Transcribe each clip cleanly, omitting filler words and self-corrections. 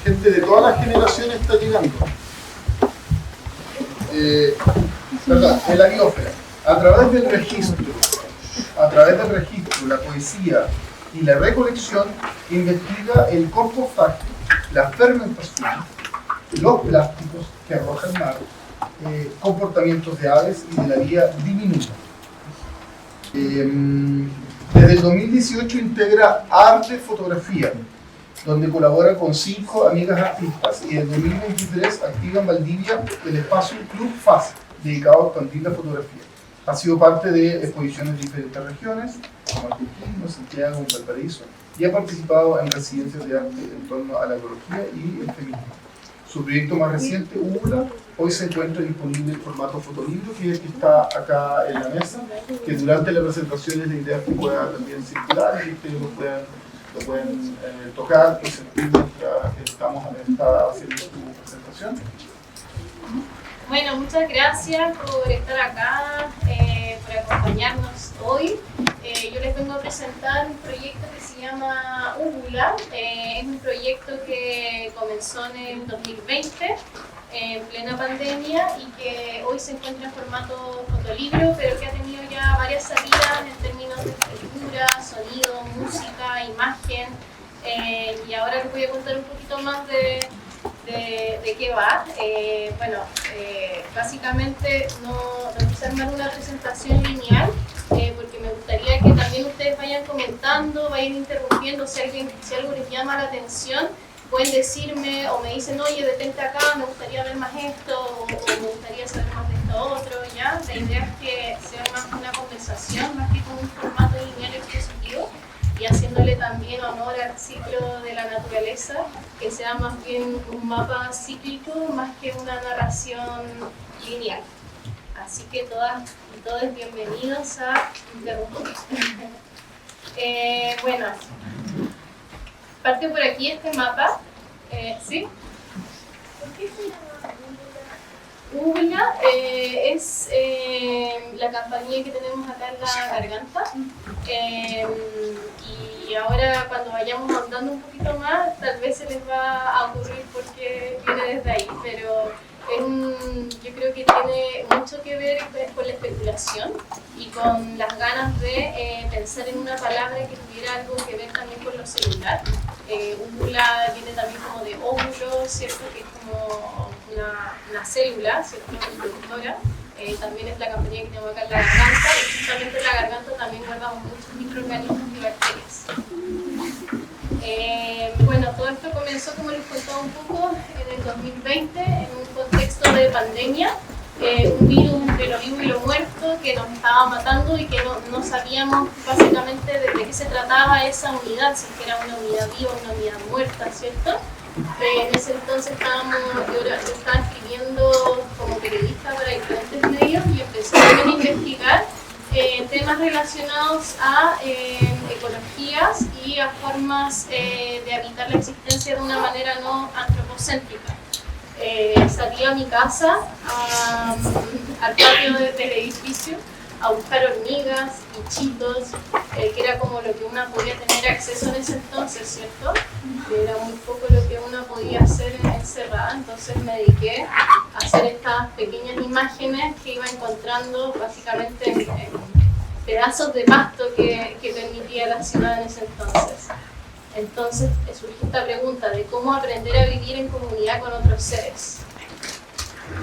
Gente de todas las generaciones está llegando. Perdón, de la biosfera. A través del registro, la poesía y la recolección, investiga el compostaje, la fermentación, los plásticos que arroja el mar, comportamientos de aves y de la vida diminuta. Desde el 2018 integra Arte Fotografía, donde colabora con 5 amigas artistas, y en el 2023 activa en Valdivia el espacio Club FAS, dedicado a expandir la fotografía. Ha sido parte de exposiciones de diferentes regiones, como Argentina, Santiago, Valparaíso, y ha participado en residencias de arte en torno a la ecología y el feminismo. Su proyecto más reciente, Úbula, hoy se encuentra disponible en formato fotolibro, que es el que está acá en la mesa, que durante la presentación es la idea que pueda también circular y ustedes lo pueden tocar y sentir mientras está haciendo su presentación. Bueno, muchas gracias por estar acá, por acompañarnos hoy. Yo les vengo a presentar un proyecto que se llama Úbula. Es un proyecto que comenzó en el 2020, en plena pandemia, y que hoy se encuentra en formato fotolibro, pero que ha tenido ya varias salidas en términos de escritura, sonido, música, imagen. Y ahora les voy a contar un poquito más de qué va. Básicamente no quise armar una presentación lineal, porque me gustaría que también ustedes vayan comentando, vayan interrumpiendo. Si algo les llama la atención, pueden decirme o me dicen, oye, detente acá, me gustaría ver más esto, o me gustaría saber más de esto otro, ¿ya? La idea es que sea más una conversación, más que como un formato lineal expositivo, y haciéndole también honor al ciclo de la naturaleza, que sea más bien un mapa cíclico más que una narración lineal. Así que todas y todos bienvenidos a Interrumpir. Bueno, parte por aquí este mapa, ¿sí? ¿Por qué se llama Úbula? Es la compañía que tenemos acá en la garganta. Y ahora cuando vayamos andando un poquito más, tal vez se les va a ocurrir porque viene desde ahí, pero yo creo que tiene mucho que ver con la especulación y con las ganas de pensar en una palabra que tuviera algo que ver también con lo celular. Úvula viene también como de óvulo, ¿cierto? Que es como una célula, ¿cierto? Reproductora. También es la compañía que tenemos acá en la garganta, y justamente en la garganta también guardamos muchos microorganismos y bacterias. Bueno, todo esto comenzó, como les contaba un poco, en el 2020, en un contexto de pandemia, un virus entre lo vivo y lo muerto que nos estaba matando y que no sabíamos básicamente de qué se trataba esa unidad, si era una unidad viva o una unidad muerta, ¿cierto? En ese entonces yo estaba escribiendo como periodista para diferentes medios y empecé también a investigar temas relacionados a ecologías y a formas de habitar la existencia de una manera no antropocéntrica. Salí a mi casa, al patio del edificio, a buscar hormigas, bichitos, que era como lo que una podía tener acceso en ese entonces, ¿cierto? Que era muy poco lo que una podía hacer encerrada, entonces me dediqué a hacer estas pequeñas imágenes que iba encontrando básicamente en pedazos de pasto que permitía la ciudad en ese entonces. Entonces surgió esta pregunta de cómo aprender a vivir en comunidad con otros seres.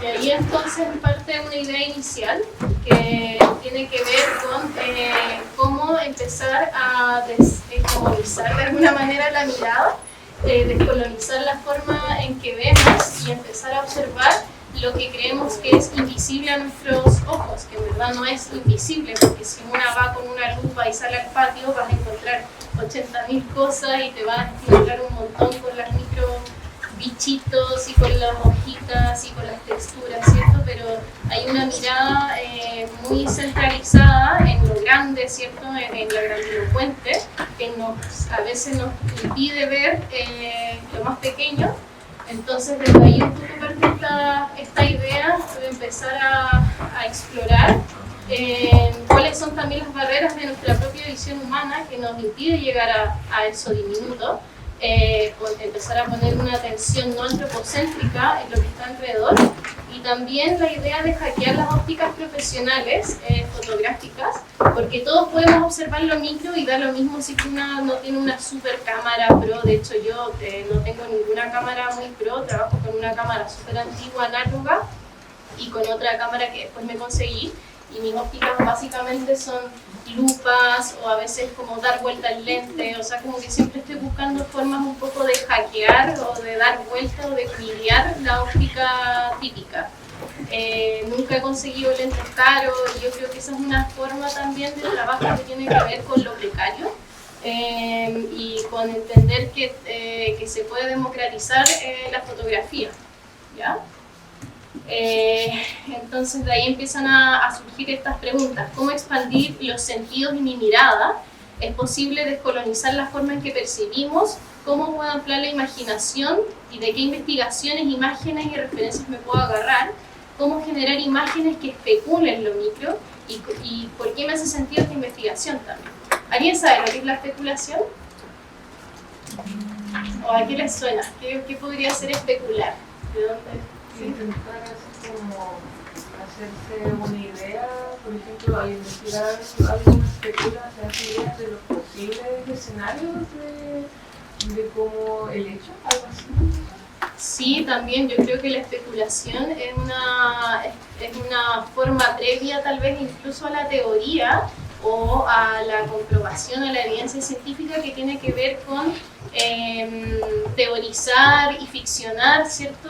Y ahí entonces parte una idea inicial que tiene que ver con cómo empezar a descolonizar de alguna manera la mirada, descolonizar la forma en que vemos y empezar a observar lo que creemos que es invisible a nuestros ojos, que en verdad no es invisible, porque si una va con una lupa y sale al patio vas a encontrar 80.000 cosas y te vas a encontrar un montón con las micro bichitos y con las hojitas y con las texturas, ¿cierto? Pero hay una mirada muy centralizada en lo grande, ¿cierto? En lo grandilocuente, que a veces nos impide ver lo más pequeño. Entonces desde ahí un poco parte esta idea de empezar a explorar cuáles son también las barreras de nuestra propia visión humana que nos impide llegar a eso diminuto. empezar a poner una atención no antropocéntrica en lo que está alrededor, y también la idea de hackear las ópticas profesionales fotográficas, porque todos podemos observar lo micro y da lo mismo si uno no tiene una super cámara pro. De hecho yo no tengo ninguna cámara muy pro, trabajo con una cámara súper antigua análoga y con otra cámara que después me conseguí, y mis ópticas básicamente son lupas o a veces como dar vuelta al lente, o sea, como que siempre estoy buscando formas un poco de hackear o de dar vuelta o de equilibrar la óptica típica. Nunca he conseguido lentes caros, y yo creo que esa es una forma también de trabajo que tiene que ver con lo precario y con entender que se puede democratizar la fotografía, ¿ya? Entonces de ahí empiezan a surgir estas preguntas: ¿cómo expandir los sentidos y mi mirada? ¿Es posible descolonizar la forma en que percibimos? ¿Cómo puedo ampliar la imaginación? ¿Y de qué investigaciones, imágenes y referencias me puedo agarrar? ¿Cómo generar imágenes que especulen lo micro? ¿Y por qué me hace sentido esta investigación también? ¿Alguien sabe lo que es la especulación? ¿O a qué les suena? ¿Qué podría ser especular? ¿De dónde? Intentar así como hacerse una idea, por ejemplo, al investigar algo que especula, se hace ideas de los posibles escenarios de como el hecho, algo así. Sí, también yo creo que la especulación es una forma previa tal vez incluso a la teoría o a la comprobación, a la evidencia científica, que tiene que ver con teorizar y ficcionar, ¿cierto?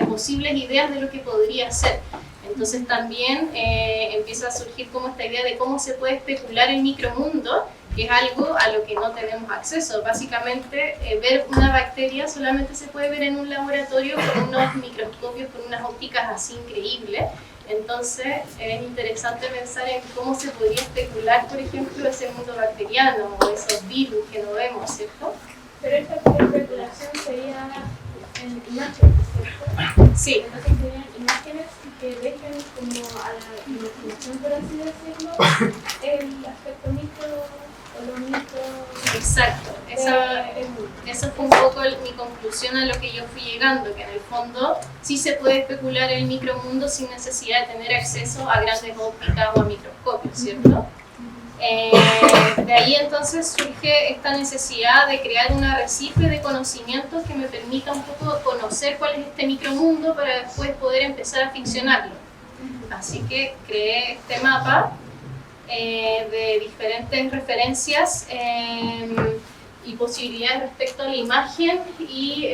Posibles ideas de lo que podría ser. Entonces también empieza a surgir como esta idea de cómo se puede especular el micromundo, que es algo a lo que no tenemos acceso. Básicamente, ver una bacteria solamente se puede ver en un laboratorio con unos microscopios, con unas ópticas así increíbles. Entonces es interesante pensar en cómo se podría especular, por ejemplo, ese mundo bacteriano o esos virus que no vemos, ¿cierto? Pero esta especulación sería en imágenes, ¿cierto? Sí. Entonces serían imágenes que dejen como a la imaginación, por así decirlo, el aspecto micro o lo micro. Exacto. Eso fue un poco mi conclusión a lo que yo fui llegando, que en el fondo sí se puede especular el micromundo sin necesidad de tener acceso a grandes ópticas o a microscopios, ¿cierto? De ahí entonces surge esta necesidad de crear un arrecife de conocimientos que me permita un poco conocer cuál es este micromundo para después poder empezar a ficcionarlo. Así que creé este mapa de diferentes referencias y posibilidades respecto a la imagen y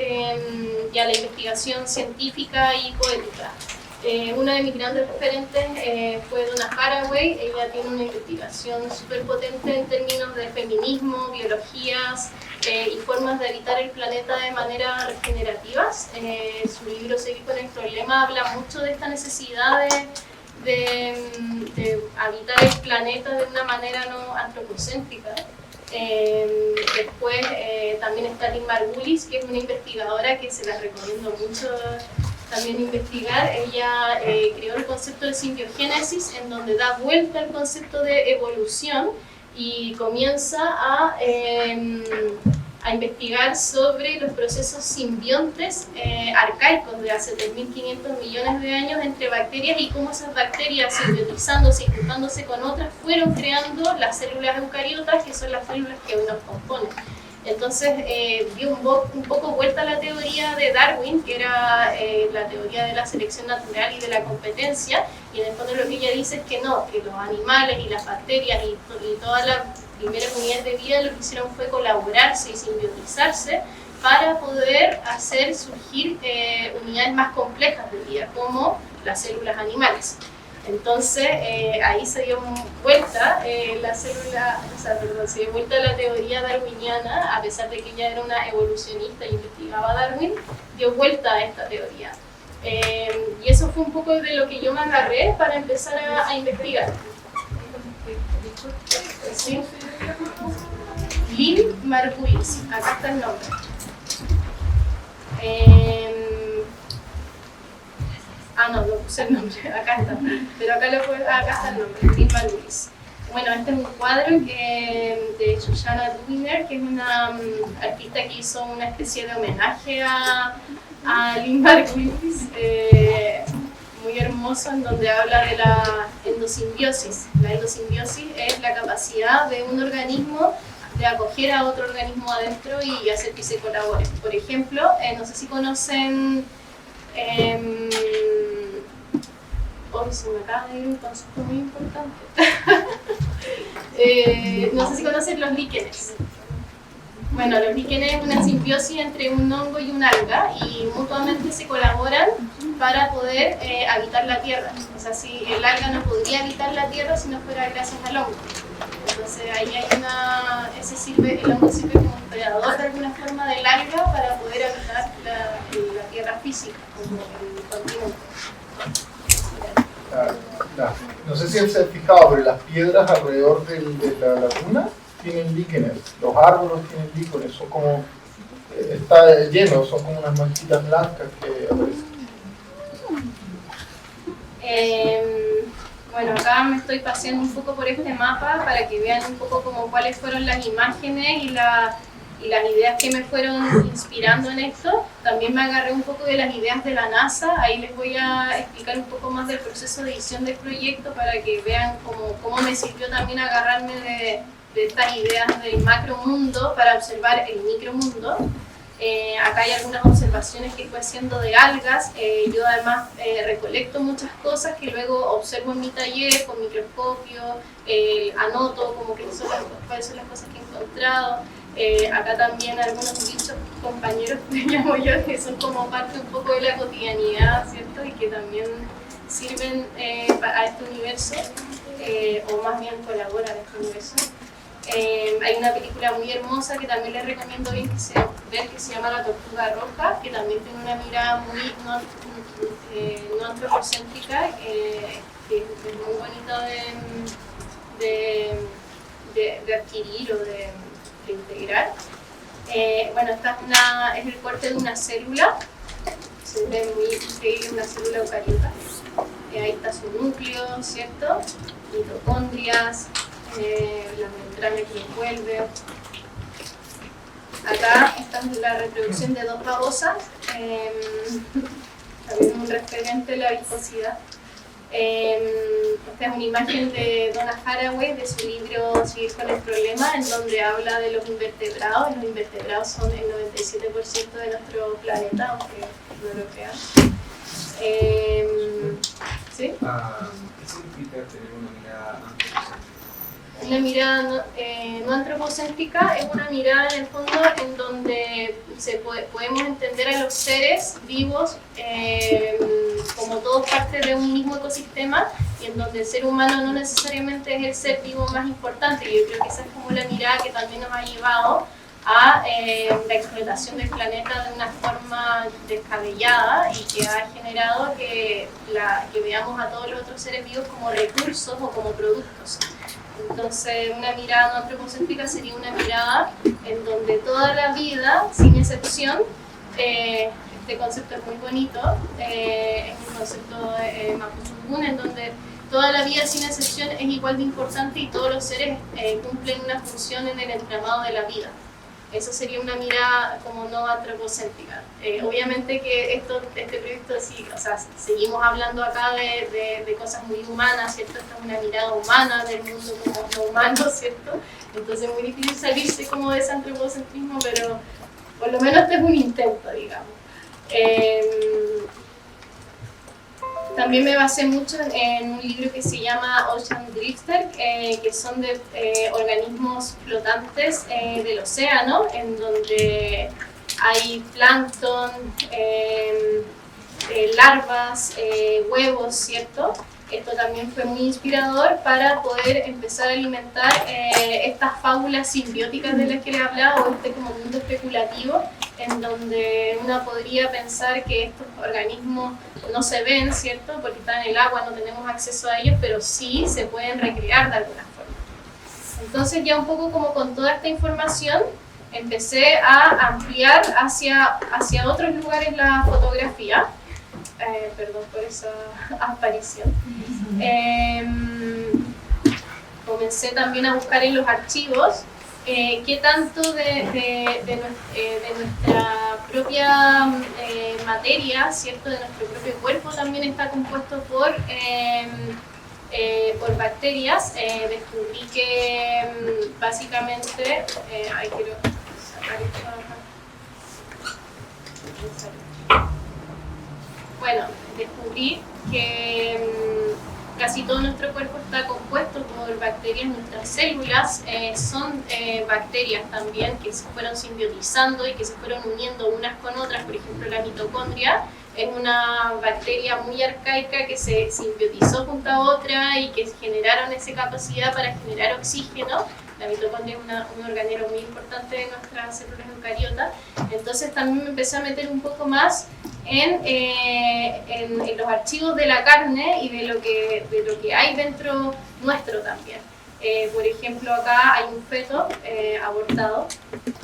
a la investigación científica y poética. Una de mis grandes referentes fue Donna Haraway. Ella tiene una investigación súper potente en términos de feminismo, biologías y formas de habitar el planeta de manera regenerativas. Su libro Seguir con el problema habla mucho de esta necesidad de habitar el planeta de una manera no antropocéntrica. Después también está Lynn Margulis, que es una investigadora que se la recomiendo mucho también investigar. Ella creó el concepto de simbiogénesis, en donde da vuelta al concepto de evolución y comienza a investigar sobre los procesos simbiontes arcaicos de hace 3.500 millones de años entre bacterias, y cómo esas bacterias, simbiotizándose y juntándose con otras, fueron creando las células eucariotas, que son las células que hoy nos componen. Entonces dio un poco vuelta a la teoría de Darwin, que era la teoría de la selección natural y de la competencia, y en el fondo lo que ella dice es que no, que los animales y las bacterias y todas las primeras unidades de vida lo que hicieron fue colaborarse y simbiotizarse para poder hacer surgir unidades más complejas de vida, como las células animales. Entonces ahí se dio vuelta se dio vuelta la teoría darwiniana, a pesar de que ella era una evolucionista y investigaba a Darwin, dio vuelta a esta teoría. Y eso fue un poco de lo que yo me agarré para empezar a investigar. ¿Sí? Lynn Margulis, acá está el nombre. No puse el nombre, acá está. Pero acá está el nombre, Lynn Margulis. Bueno, este es un cuadro de Shoshana Dubiner, que es una artista que hizo una especie de homenaje a Lindbergh Willis, muy hermoso, en donde habla de la endosimbiosis. La endosimbiosis es la capacidad de un organismo de acoger a otro organismo adentro y hacer que se colaboren. Por ejemplo, no sé si conocen... se me acaba de ir un concepto muy importante. No sé si conocen los líquenes. Bueno, los líquenes es una simbiosis entre un hongo y un alga y mutuamente se colaboran para poder habitar la tierra. O sea, si el alga no podría habitar la tierra si no fuera gracias al hongo. Entonces ahí hay el hongo sirve como un predador de alguna forma del alga para poder habitar la tierra física, como el continente. No sé si se han fijado, pero las piedras alrededor de la laguna tienen líquenes. Los árboles tienen líquenes, son como... está lleno, son como unas manchitas blancas que aparecen. Bueno, acá me estoy paseando un poco por este mapa para que vean un poco como cuáles fueron las imágenes y las ideas que me fueron inspirando en esto. También me agarré un poco de las ideas de la NASA. Ahí les voy a explicar un poco más del proceso de edición del proyecto para que vean cómo me sirvió también agarrarme de estas ideas del macromundo para observar el micromundo. Acá hay algunas observaciones que fui haciendo de algas. Yo además recolecto muchas cosas que luego observo en mi taller con microscopio, anoto como cuáles son las cosas que he encontrado. Acá también algunos bichos compañeros que llamo yo, que son como parte un poco de la cotidianidad, ¿cierto? Y que también sirven a este universo, o más bien colaboran a este universo. Hay una película muy hermosa que también les recomiendo ver, que se llama La Tortuga Roja, que también tiene una mirada muy no antropocéntrica, que es muy bonita de adquirir o de integrar. Bueno, esta es el corte de una célula, se ve muy increíble, una célula eucariota. Ahí está su núcleo, ¿cierto? Mitocondrias, la membrana que lo envuelve. Acá esta es la reproducción de dos babosas, también un referente de la viscosidad. Esta es una imagen de Donna Haraway de su libro Seguir con el problema, en donde habla de los invertebrados. Los invertebrados son el 97% de nuestro planeta, aunque no lo crean. ¿Sí? ¿Qué significa tener una mirada antropocéntrica? La mirada no antropocéntrica es una mirada en el fondo en donde podemos entender a los seres vivos como todos parte de un mismo ecosistema, y en donde el ser humano no necesariamente es el ser vivo más importante. Yo creo que esa es como la mirada que también nos ha llevado a la explotación del planeta de una forma descabellada y que ha generado que veamos a todos los otros seres vivos como recursos o como productos. Entonces, una mirada no antropocéntrica sería una mirada en donde toda la vida, sin excepción, este concepto es muy bonito, es un concepto Mapudungun, en donde toda la vida, sin excepción, es igual de importante y todos los seres cumplen una función en el entramado de la vida. Eso sería una mirada como no antropocéntrica. Obviamente que este proyecto sí, o sea, seguimos hablando acá de cosas muy humanas, ¿cierto? Esta es una mirada humana del mundo como no humano, ¿cierto? Entonces es muy difícil salirse como de ese antropocentrismo, pero por lo menos este es un intento, digamos. También me basé mucho en un libro que se llama Ocean Drifter, que son de organismos flotantes del océano, en donde hay plancton, larvas, huevos, ¿cierto? Esto también fue muy inspirador para poder empezar a alimentar estas fábulas simbióticas de las que les hablaba, o este como mundo especulativo, en donde uno podría pensar que estos organismos no se ven, ¿cierto? Porque están en el agua, no tenemos acceso a ellos, pero sí se pueden recrear de alguna forma. Entonces ya un poco como con toda esta información, empecé a ampliar hacia otros lugares la fotografía. Perdón por esa aparición. comencé también a buscar en los archivos qué tanto de nuestra propia materia, ¿cierto? De nuestro propio cuerpo también está compuesto por bacterias. Descubrí que básicamente, ahí quiero sacar esto acá. Bueno, descubrí que casi todo nuestro cuerpo está compuesto por bacterias. Nuestras células son bacterias también que se fueron simbiotizando y que se fueron uniendo unas con otras. Por ejemplo, la mitocondria es una bacteria muy arcaica que se simbiotizó junto a otra y que generaron esa capacidad para generar oxígeno. La mitocondria es un organelo muy importante de nuestras células eucariotas. Entonces también me empecé a meter un poco más en los archivos de la carne y de lo que hay dentro nuestro también. Por ejemplo, acá hay un feto abortado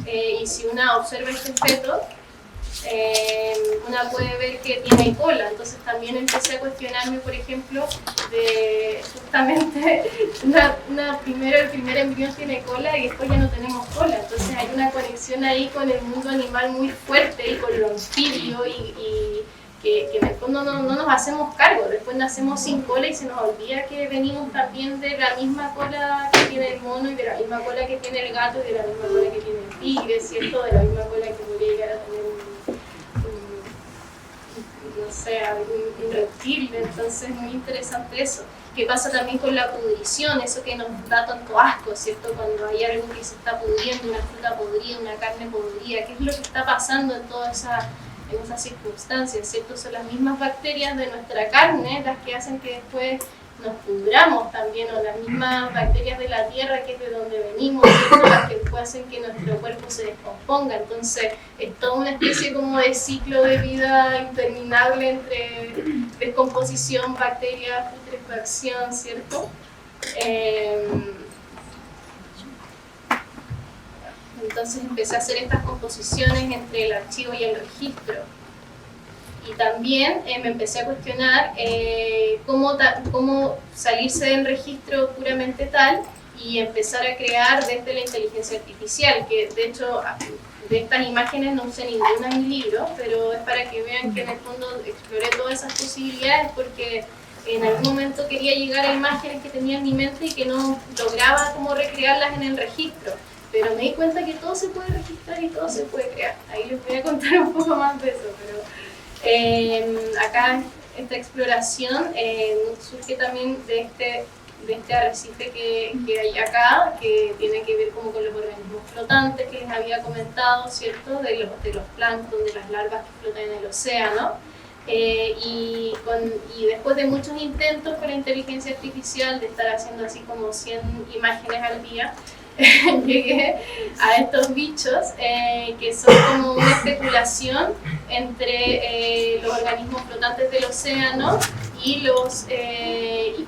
y si una observa este feto, una puede ver que tiene cola. Entonces también empecé a cuestionarme, por ejemplo, de justamente primero el primer embrión tiene cola y después ya no tenemos cola. Entonces hay una conexión ahí con el mundo animal muy fuerte y con lo anfibio y que en el fondo no nos hacemos cargo. Después nacemos sin cola y se nos olvida que venimos también de la misma cola que tiene el mono y de la misma cola que tiene el gato y de la misma cola que tiene el tigre, ¿cierto? De la misma cola que podría llegar a tener no sé, un reptil. Entonces es muy interesante eso. ¿Qué pasa también con la pudrición? Eso que nos da tanto asco, ¿cierto? Cuando hay algo que se está pudriendo, una fruta podrida, una carne podrida, ¿qué es lo que está pasando en todas esas circunstancias, ¿cierto? Son las mismas bacterias de nuestra carne las que hacen que después nos pudramos también, o las mismas bacterias de la tierra, que es de donde venimos, ¿cierto? Las que después hacen que nuestro cuerpo se descomponga. Entonces es toda una especie como de ciclo de vida interminable entre descomposición, bacterias, putrefacción, ¿cierto? Entonces empecé a hacer estas composiciones entre el archivo y el registro. Y también me empecé a cuestionar cómo salirse del registro puramente tal y empezar a crear desde la inteligencia artificial, que de hecho de estas imágenes no usé ninguna en mi libro, pero es para que vean que en el fondo exploré todas esas posibilidades porque en algún momento quería llegar a imágenes que tenía en mi mente y que no lograba cómo recrearlas en el registro. Pero me di cuenta que todo se puede registrar y todo se puede crear. Ahí les voy a contar un poco más de eso, pero acá esta exploración surge también de este arrecife que hay acá, que tiene que ver como con los organismos flotantes que les había comentado, ¿cierto? De los plancton, de las larvas que flotan en el océano. Y después de muchos intentos con la inteligencia artificial, de estar haciendo así como 100 imágenes al día, llegué a estos bichos que son como una especulación entre los organismos flotantes del océano y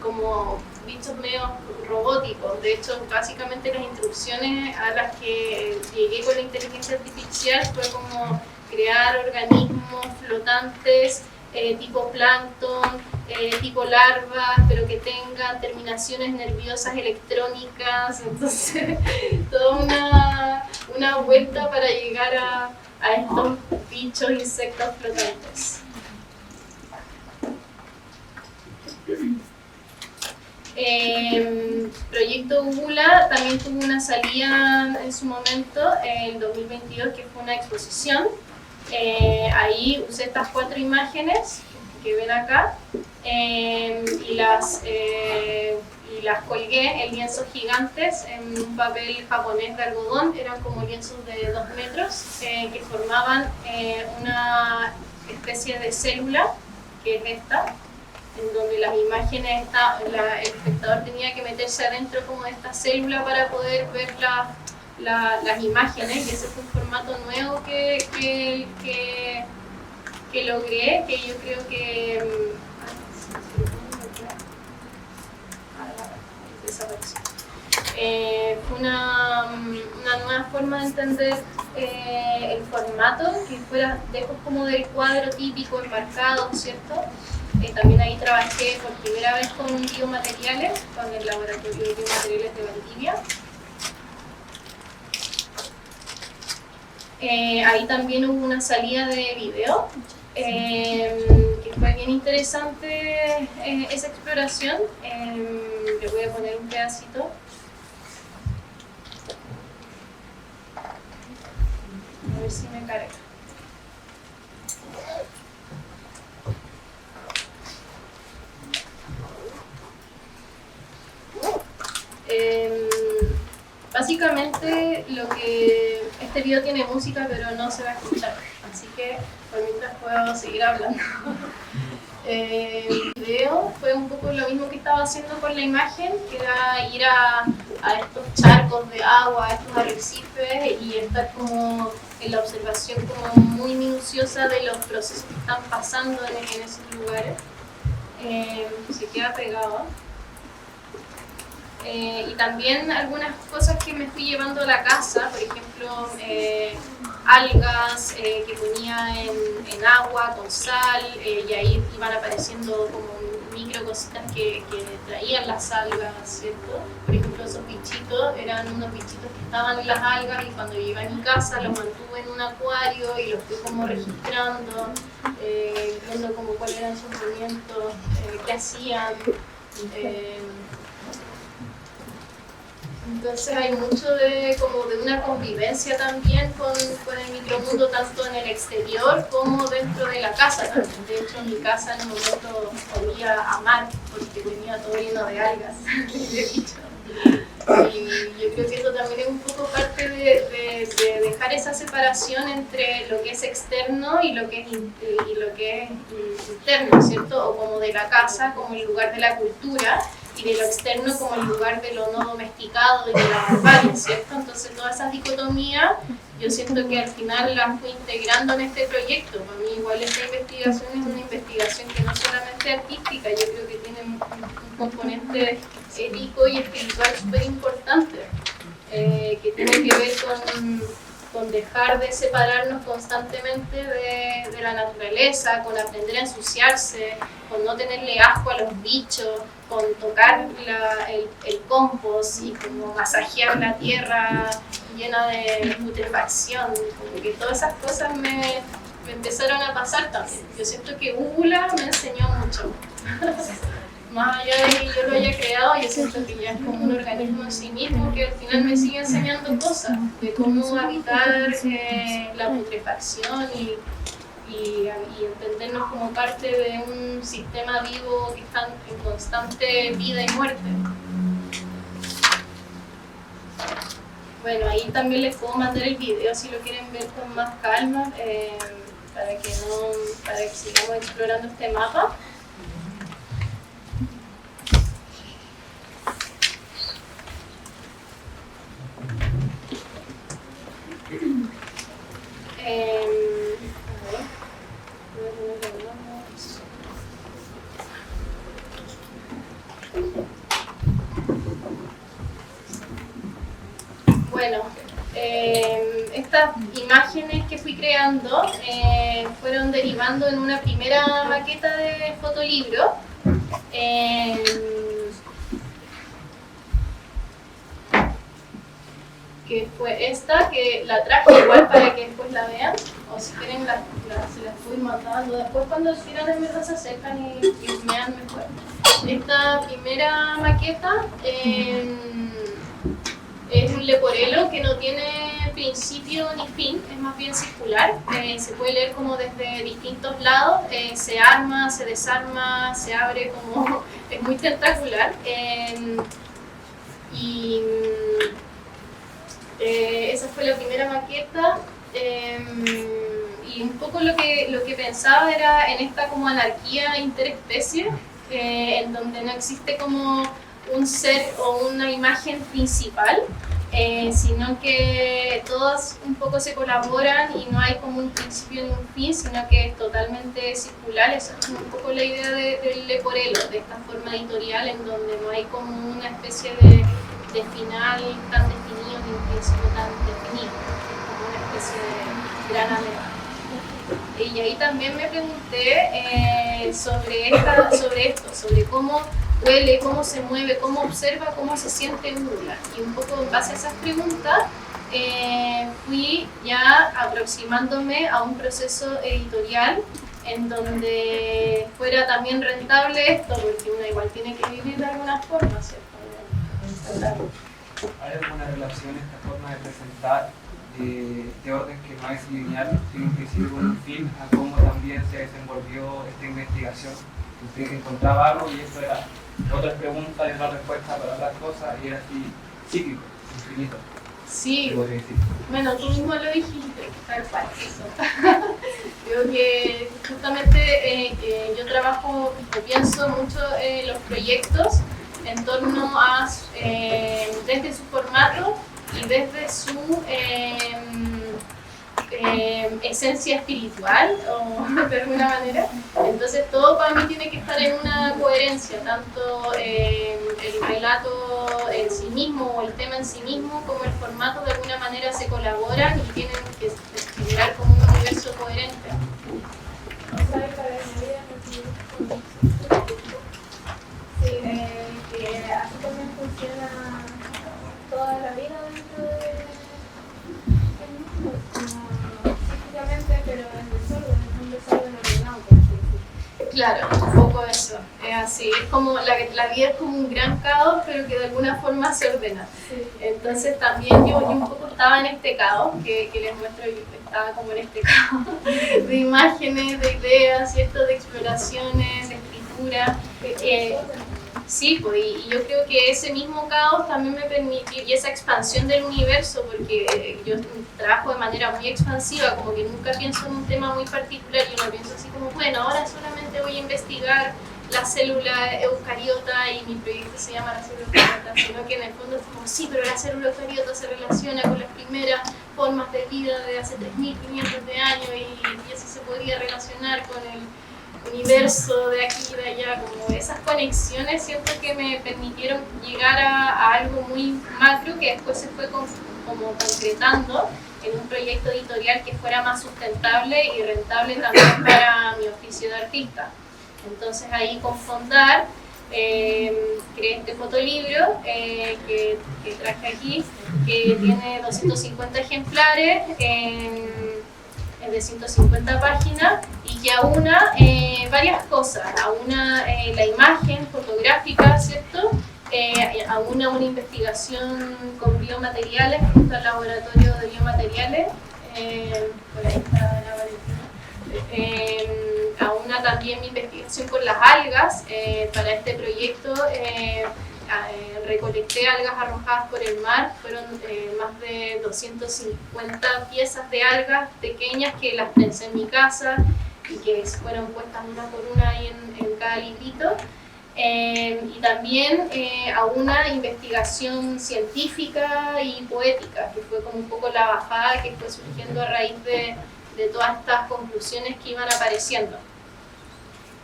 como bichos medio robóticos. De hecho, básicamente las instrucciones a las que llegué con la inteligencia artificial fue como crear organismos flotantes tipo plancton, tipo larvas, pero que tengan terminaciones nerviosas electrónicas. Entonces, toda una vuelta para llegar a estos bichos, insectos flotantes. Proyecto Uvula también tuvo una salida en su momento, en 2022, que fue una exposición. Ahí usé estas 4 imágenes que ven acá y las colgué en lienzos gigantes en un papel japonés de algodón. Eran como lienzos de 2 metros que formaban una especie de célula, que es esta, en donde las imágenes, el espectador tenía que meterse adentro como de esta célula para poder ver las imágenes, y ese fue un formato nuevo que logré, que yo creo que fue una nueva forma de entender el formato, que fuera lejos como del cuadro típico enmarcado, ¿cierto? También ahí trabajé por primera vez con biomateriales, con el Laboratorio de Biomateriales de Valdivia. Ahí también hubo una salida de video, que fue bien interesante esa exploración. Le voy a poner un pedacito. A ver si me carga. Básicamente este video tiene música pero no se va a escuchar, así que por mientras puedo seguir hablando. El video fue un poco lo mismo que estaba haciendo con la imagen, que era ir a estos charcos de agua, a estos arrecifes y estar como en la observación como muy minuciosa de los procesos que están pasando en esos lugares. Se queda pegado. Y también algunas cosas que me fui llevando a la casa, por ejemplo, algas que ponía en agua con sal, y ahí iban apareciendo como micro cositas que traían las algas, ¿cierto? Por ejemplo, esos bichitos eran unos bichitos que estaban en las algas, y cuando llegué a mi casa los mantuve en un acuario y los fui como registrando, viendo como cuáles eran sus movimientos, qué hacían. Entonces hay mucho como de una convivencia también con el micromundo, tanto en el exterior como dentro de la casa también. De hecho, mi casa en un momento olía a mar porque tenía todo lleno de algas y de bichos. Y yo creo que eso también es un poco parte de dejar esa separación entre lo que es externo y lo que es interno, ¿cierto? O como de la casa, como el lugar de la cultura, y de lo externo como el lugar de lo no domesticado y de la barbarie, ¿cierto? Entonces todas esas dicotomías yo siento que al final las fui integrando en este proyecto. Para mí igual esta investigación es una investigación que no solamente artística, yo creo que tiene un componente ético y espiritual súper importante, que tiene que ver con dejar de separarnos constantemente de la naturaleza, con aprender a ensuciarse, con no tenerle asco a los bichos, con tocar el compost y como masajear la tierra llena de putrefacción. Como que todas esas cosas me empezaron a pasar también. Yo siento que Úbula me enseñó mucho. Más allá de que yo lo haya creado, yo siento que ya es como un organismo en sí mismo que al final me sigue enseñando cosas de cómo habitar la putrefacción y entendernos como parte de un sistema vivo que está en constante vida y muerte. Bueno, ahí también les puedo mandar el video si lo quieren ver con más calma, para que sigamos explorando este mapa. Bueno, estas imágenes que fui creando fueron derivando en una primera maqueta de fotolibro. Que fue esta, que la traje igual para que después la vean, o si quieren se las fui mandando después cuando quieran en verdad se acercan y vean mejor. Esta primera maqueta es un leporelo que no tiene principio ni fin, es más bien circular, se puede leer como desde distintos lados, se arma, se desarma, se abre, como es muy tentacular. Esa fue la primera maqueta, y un poco lo que pensaba era en esta como anarquía interespecie, en donde no existe como un ser o una imagen principal, sino que todas un poco se colaboran y no hay como un principio ni un fin, sino que es totalmente circular. Esa es un poco la idea del leporelo, de esta forma editorial en donde no hay como una especie de final tan definido ni un principio tan definido, como una especie de gran aleta. Y ahí también me pregunté sobre cómo huele, cómo se mueve, cómo observa, cómo se siente Úrsula. Y un poco en base a esas preguntas fui ya aproximándome a un proceso editorial en donde fuera también rentable esto, porque uno igual tiene que vivir de alguna forma, ¿cierto? ¿Hay alguna relación esta forma de presentar de orden que no es lineal, sino que sigue un fin a cómo también se desenvolvió esta investigación? Usted encontraba algo y eso era otras preguntas y otra respuesta para otras cosas y era así cíclico, infinito. Sí, Podría decir. bueno, tú mismo lo dijiste, tal cual, eso. Creo que justamente yo trabajo, yo pienso mucho en los proyectos en torno a, desde su formato y desde su esencia espiritual, o de alguna manera. Entonces todo para mí tiene que estar en una coherencia, tanto el relato en sí mismo o el tema en sí mismo como el formato de alguna manera se colaboran y tienen que generar como un universo coherente. Sí, que así también funciona toda la vida dentro del mundo, como físicamente, pero en desorden, es un desorden ordenado, por así decirlo. Claro, un poco eso, es así, es como la vida es como un gran caos, pero que de alguna forma se ordena. Sí. Entonces también yo un poco estaba en este caos, que les muestro, yo estaba como en este caos de imágenes, de ideas, ¿cierto? De exploraciones, de escritura. Sí, pues, y yo creo que ese mismo caos también me permitió, y esa expansión del universo, porque yo trabajo de manera muy expansiva, como que nunca pienso en un tema muy particular, y uno pienso así como, bueno, ahora solamente voy a investigar la célula eucariota y mi proyecto se llama la célula eucariota, sino que en el fondo es como, sí, pero la célula eucariota se relaciona con las primeras formas de vida de hace 3.500 de años y eso se podría relacionar con el universo de aquí y de allá, como esas conexiones siento que me permitieron llegar a algo muy macro que después se fue como concretando en un proyecto editorial que fuera más sustentable y rentable también para mi oficio de artista. Entonces ahí con Fondar creé este fotolibro que traje aquí, que tiene 250 ejemplares, es de 150 páginas y que aúna varias cosas, aúna la imagen fotográfica, ¿cierto? Aúna una investigación con biomateriales junto al laboratorio de biomateriales, por ahí está la Valentina. Aúna también mi investigación con las algas, para este proyecto recolecté algas arrojadas por el mar, fueron más de 250 piezas de algas pequeñas que las pensé en mi casa y que fueron puestas una por una ahí en cada librito. Y también a una investigación científica y poética, que fue como un poco la bajada que fue surgiendo a raíz de todas estas conclusiones que iban apareciendo.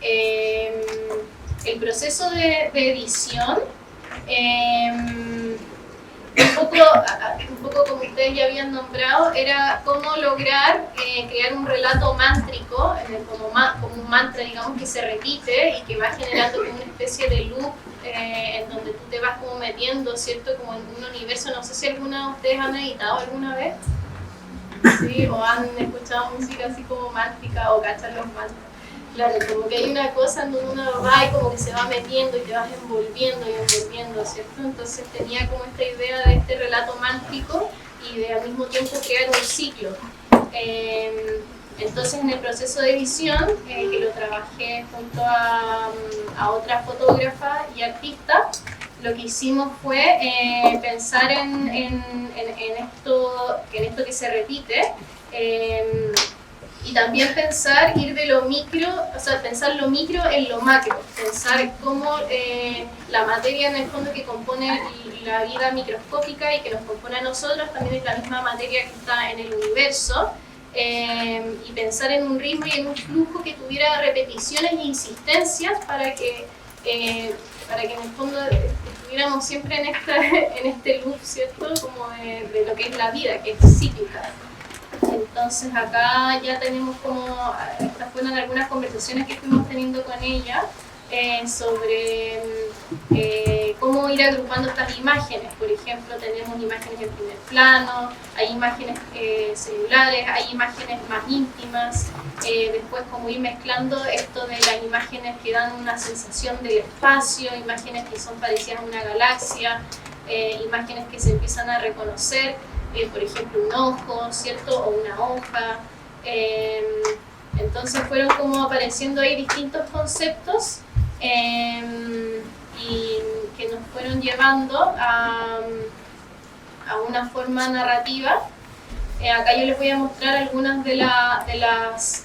El proceso de edición, un poco como ustedes ya habían nombrado, era cómo lograr crear un relato mántrico, como un mantra, digamos, que se repite y que va generando como una especie de loop en donde tú te vas como metiendo, ¿cierto? Como en un universo. No sé si alguna de ustedes han meditado alguna vez, ¿sí? O han escuchado música así como mántrica o cachan los mantras. Claro, como que hay una cosa en donde uno va y como que se va metiendo y te vas envolviendo y envolviendo, ¿cierto? Entonces tenía como esta idea de este relato mántrico y de al mismo tiempo crear un ciclo. Entonces en el proceso de edición, que lo trabajé junto a otra fotógrafa y artista, lo que hicimos fue pensar en esto que se repite, y también pensar, ir de lo micro, o sea, pensar lo micro en lo macro, pensar cómo la materia en el fondo que compone la vida microscópica y que nos compone a nosotros también es la misma materia que está en el universo, y pensar en un ritmo y en un flujo que tuviera repeticiones e insistencias para que en el fondo estuviéramos siempre en este loop, ¿cierto? Como de lo que es la vida, que es cíclica. Entonces acá ya tenemos como, estas fueron algunas conversaciones que estuvimos teniendo con ella sobre cómo ir agrupando estas imágenes. Por ejemplo, tenemos imágenes en primer plano, hay imágenes celulares, hay imágenes más íntimas, después como ir mezclando esto de las imágenes que dan una sensación del espacio, imágenes que son parecidas a una galaxia, imágenes que se empiezan a reconocer, por ejemplo un ojo, ¿cierto? O una hoja. Entonces fueron como apareciendo ahí distintos conceptos y que nos fueron llevando a una forma narrativa. Acá yo les voy a mostrar algunas de las...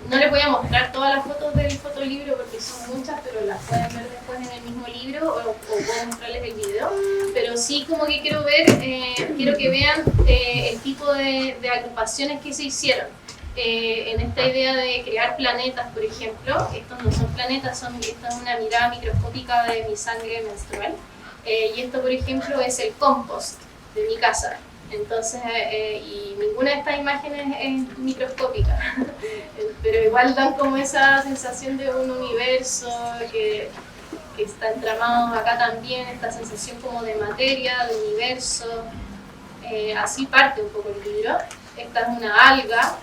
no les voy a mostrar todas las fotos del fotolibro porque son muchas, pero las pueden ver después en el mismo libro o puedo mostrarles el video. Pero sí como que quiero que vean el tipo de agrupaciones que se hicieron. En esta idea de crear planetas, por ejemplo, estos no son planetas, esta es una mirada microscópica de mi sangre menstrual. Y esto, por ejemplo, es el compost de mi casa. Entonces, y ninguna de estas imágenes es microscópica, pero igual dan como esa sensación de un universo que está entramado acá también, esta sensación como de materia, de universo. Así parte un poco el libro. Esta es una alga,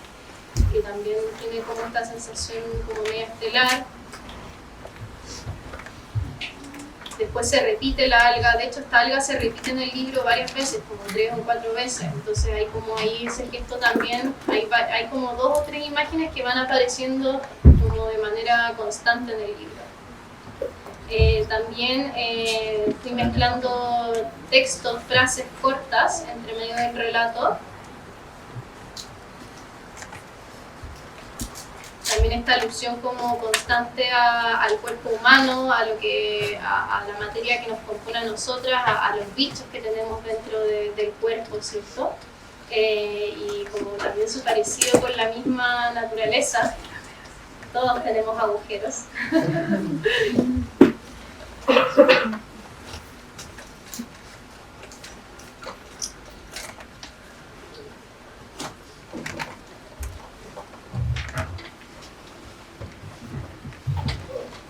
que también tiene como esta sensación como media estelar. Después se repite la alga, de hecho esta alga se repite en el libro varias veces, como 3 o 4 veces, entonces hay como ahí ese gesto también, hay como 2 o 3 imágenes que van apareciendo como de manera constante en el libro. También fui mezclando textos, frases cortas entre medio del relato. También esta alusión como constante al cuerpo humano, a la materia que nos compone a nosotras, a los bichos que tenemos dentro del cuerpo, ¿cierto? Y como también su parecido con la misma naturaleza, todos tenemos agujeros.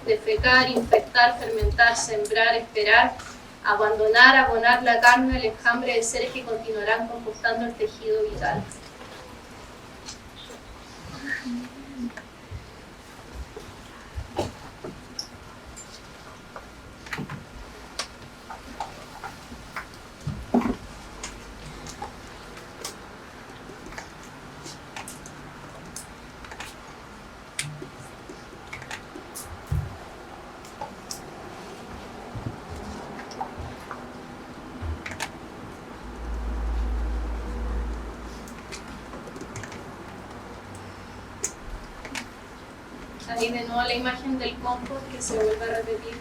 Defecar, infectar, fermentar, sembrar, esperar, abandonar, abonar la carne, el enjambre de seres que continuarán compostando el tejido vital. Ahí de nuevo la imagen del compost que se vuelve a repetir.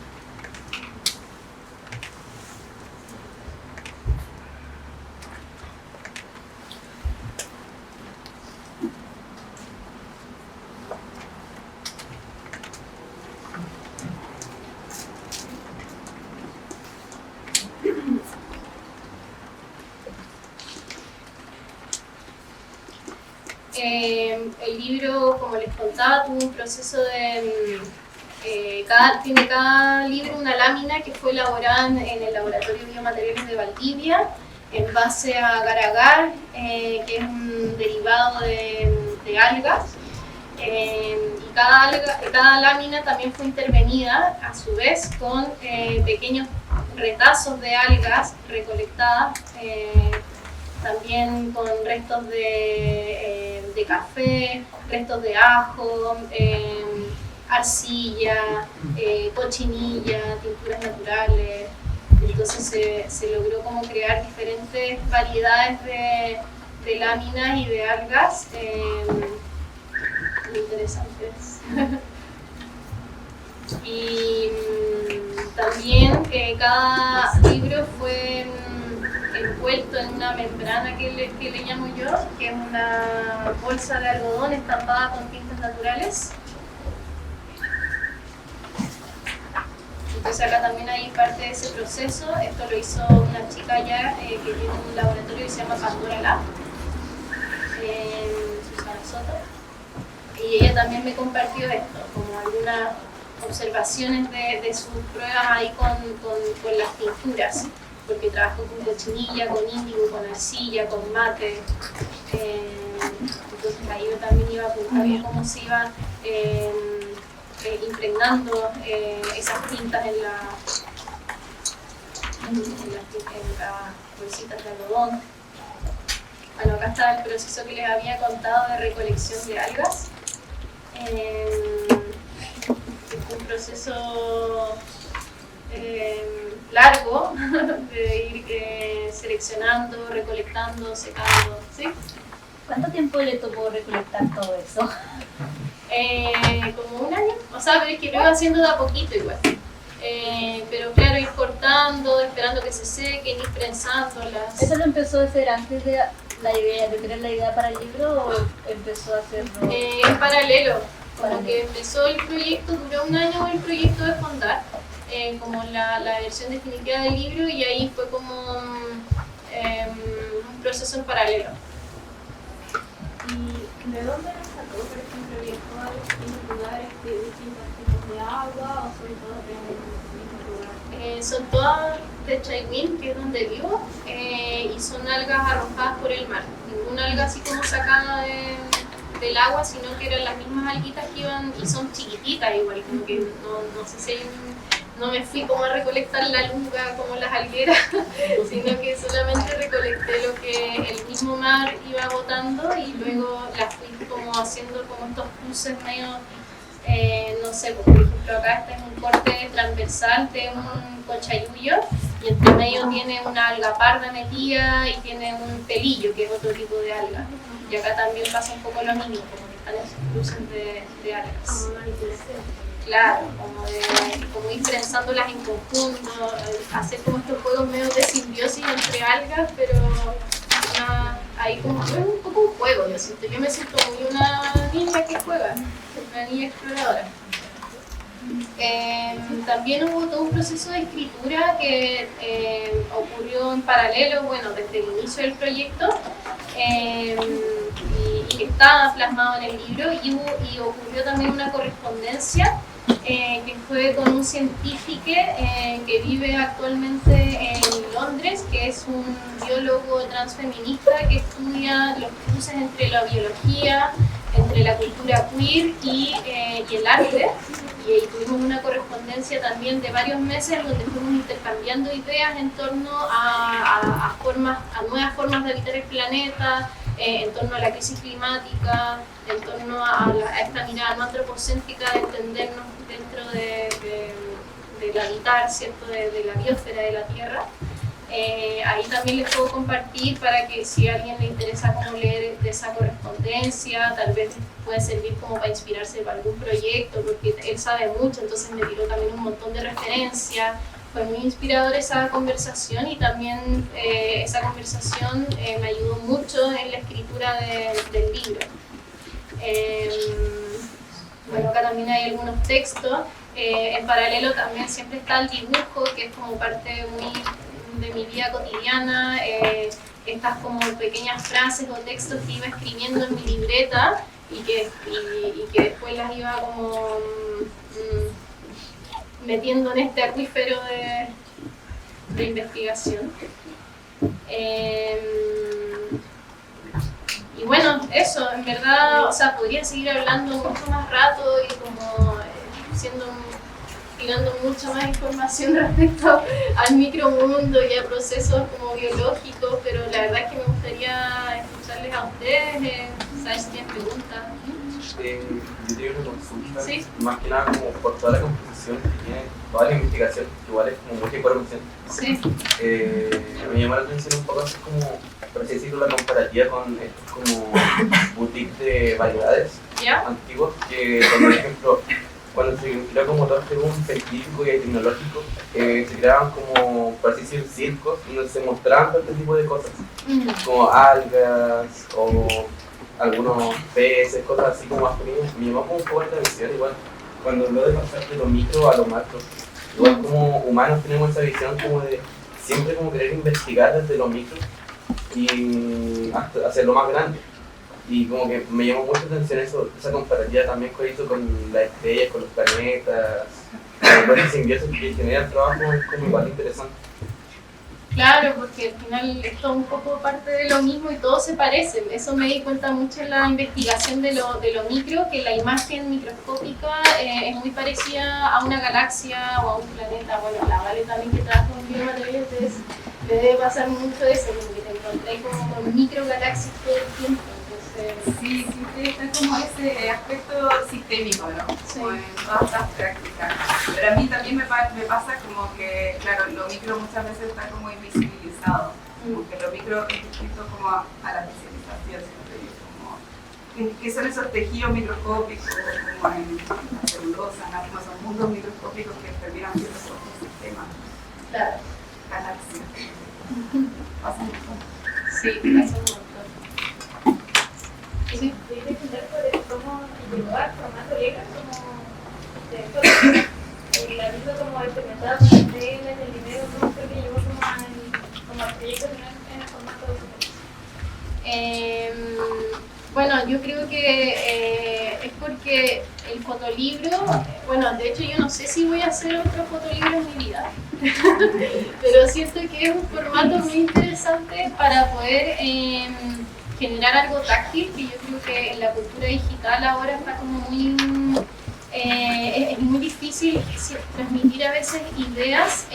El libro, como les contaba, tuvo un proceso de... tiene cada libro una lámina que fue elaborada en el Laboratorio de Biomateriales de Valdivia en base a agar-agar, que es un derivado de algas. Y cada lámina también fue intervenida a su vez con pequeños retazos de algas recolectadas, también con restos de café, restos de ajo, arcilla, cochinilla, tinturas naturales. Entonces se logró como crear diferentes variedades de láminas y de algas muy interesantes. Y también cada libro fue envuelto en una membrana que le llamo yo, que es una bolsa de algodón estampada con tintas naturales. Entonces acá también hay parte de ese proceso. Esto lo hizo una chica ya que tiene un laboratorio que se llama Pandora Lab. Susana Soto, y ella también me compartió esto, como algunas observaciones de sus pruebas ahí con las tinturas, porque trabajó con cochinilla, con índigo, con arcilla, con mate. Entonces ahí yo también iba apuntando cómo se iba impregnando esas tintas en las bolsitas de algodón. Bueno, acá está el proceso que les había contado de recolección de algas. Es un proceso largo de ir seleccionando, recolectando, secando, ¿sí? ¿Cuánto tiempo le tomó recolectar todo eso? Como un año, o sea, pero es que lo iba haciendo de a poquito igual. Pero claro, ir cortando, esperando que se sequen, ir prensándolas. ¿Eso lo empezó a hacer antes de tener la idea para el libro o empezó a hacerlo? En paralelo, como que empezó el proyecto, duró un año el proyecto de fondar, como la versión definitiva del libro, y ahí fue como un proceso en paralelo. ¿Y de dónde lo sacó? Por ejemplo, viajó a distintos lugares de distintos tipos de agua o son todos de distintos lugares? Son todas de Chaiwin, que es donde vivo, y son algas arrojadas por el mar. Ninguna alga así como sacada del agua, sino que eran las mismas alguitas que iban, y son chiquititas igual, como que no sé si no me fui como a recolectar la luga como las algueras, sino que solamente recolecté lo que el mismo mar iba botando y luego las fui como haciendo como estos cruces medio, no sé, por ejemplo acá este es un corte transversal de un cochayuyo y entre medio tiene una alga parda metida y tiene un pelillo que es otro tipo de alga. Y acá también pasa un poco lo mismo, como que están esos cruces de algas. Como manipulación. Claro, como ir prensándolas en conjunto, hacer como estos juegos medio de simbiosis entre algas, pero ahí como es un poco un juego, yo me siento muy una niña que juega, una niña exploradora. También hubo todo un proceso de escritura que ocurrió en paralelo, bueno, desde el inicio del proyecto, y que estaba plasmado en el libro, y ocurrió también una correspondencia que fue con un científico que vive actualmente en Londres, que es un biólogo transfeminista que estudia los cruces entre la biología, entre la cultura queer y el arte. Y ahí tuvimos una correspondencia también de varios meses donde fuimos intercambiando ideas en torno a nuevas formas de habitar el planeta, en torno a la crisis climática, en torno a esta mirada no antropocéntrica de entendernos dentro del habitar, ¿cierto? De la biosfera de la Tierra. Ahí también les puedo compartir para que si a alguien le interesa cómo leer de esa correspondencia, tal vez puede servir como para inspirarse para algún proyecto, porque él sabe mucho, entonces me tiró también un montón de referencias. Fue muy inspiradora esa conversación y también esa conversación me ayudó mucho en la escritura del libro. Bueno, acá también hay algunos textos. En paralelo también siempre está el dibujo, que es como parte muy de mi vida cotidiana, estas como pequeñas frases o textos que iba escribiendo en mi libreta y que después las iba como metiendo en este acuífero de investigación. Y bueno, eso, en verdad, o sea, podría seguir hablando mucho más rato y como tirando mucha más información respecto al micromundo y a procesos como biológicos, pero la verdad es que me gustaría escucharles a ustedes, saber si tienen preguntas. Yo tengo una consulta, ¿Sí? más que nada como por toda la composición que tiene, toda la investigación, que igual es como mucha información. Sí. Me llamó la atención un poco así como, por así decirlo, la comparativa con estos como boutiques de variedades ¿Ya? antiguos, que por ejemplo, cuando se creó como todo este boom científico y tecnológico, se creaban como, por así decir, circos donde se mostraban todo este tipo de cosas, como algas o algunos peces, cosas así como más pequeñas. Me llamó como un poco la atención igual, cuando habló de pasar de lo micro a lo macro. Igual como humanos tenemos esa visión como de siempre como querer investigar desde lo micro y hasta hacerlo más grande. Y como que me llamó mucha atención eso, esa comparativa también con eso, con las estrellas, con los planetas, con ese simbiosis que genera el trabajo, es como igual interesante. Claro, porque al final esto es un poco parte de lo mismo y todos se parecen. Eso me di cuenta mucho en la investigación de lo micro, que la imagen microscópica es muy parecida a una galaxia o a un planeta. Bueno, la Vale también que trabaja en biomateriales le debe pasar mucho eso, porque te encontré como con microgalaxias todo el tiempo. Sí, está como ese aspecto sistémico, ¿no? Sí. Como en todas estas prácticas. Pero a mí también me pasa como que, claro, lo micro muchas veces está como invisibilizado. Porque lo micro es distinto como a la visibilización, como que son esos tejidos microscópicos, como en la celulosa, como esos mundos microscópicos que terminan siendo un sistema. Claro. Galaxia. Pasa un montón. Sí, pasa un montón. Sí, voy a entender cómo llegó al formato libro, como la vida como experimentada con las reglas, el dinero, cómo creo que llegó como al proyecto en el formato Bueno, yo creo que es porque el fotolibro, bueno, de hecho yo no sé si voy a hacer otro fotolibro en mi vida, pero siento que es un formato muy interesante para poder generar algo táctil, que yo creo que en la cultura digital ahora está como muy... es muy difícil transmitir a veces ideas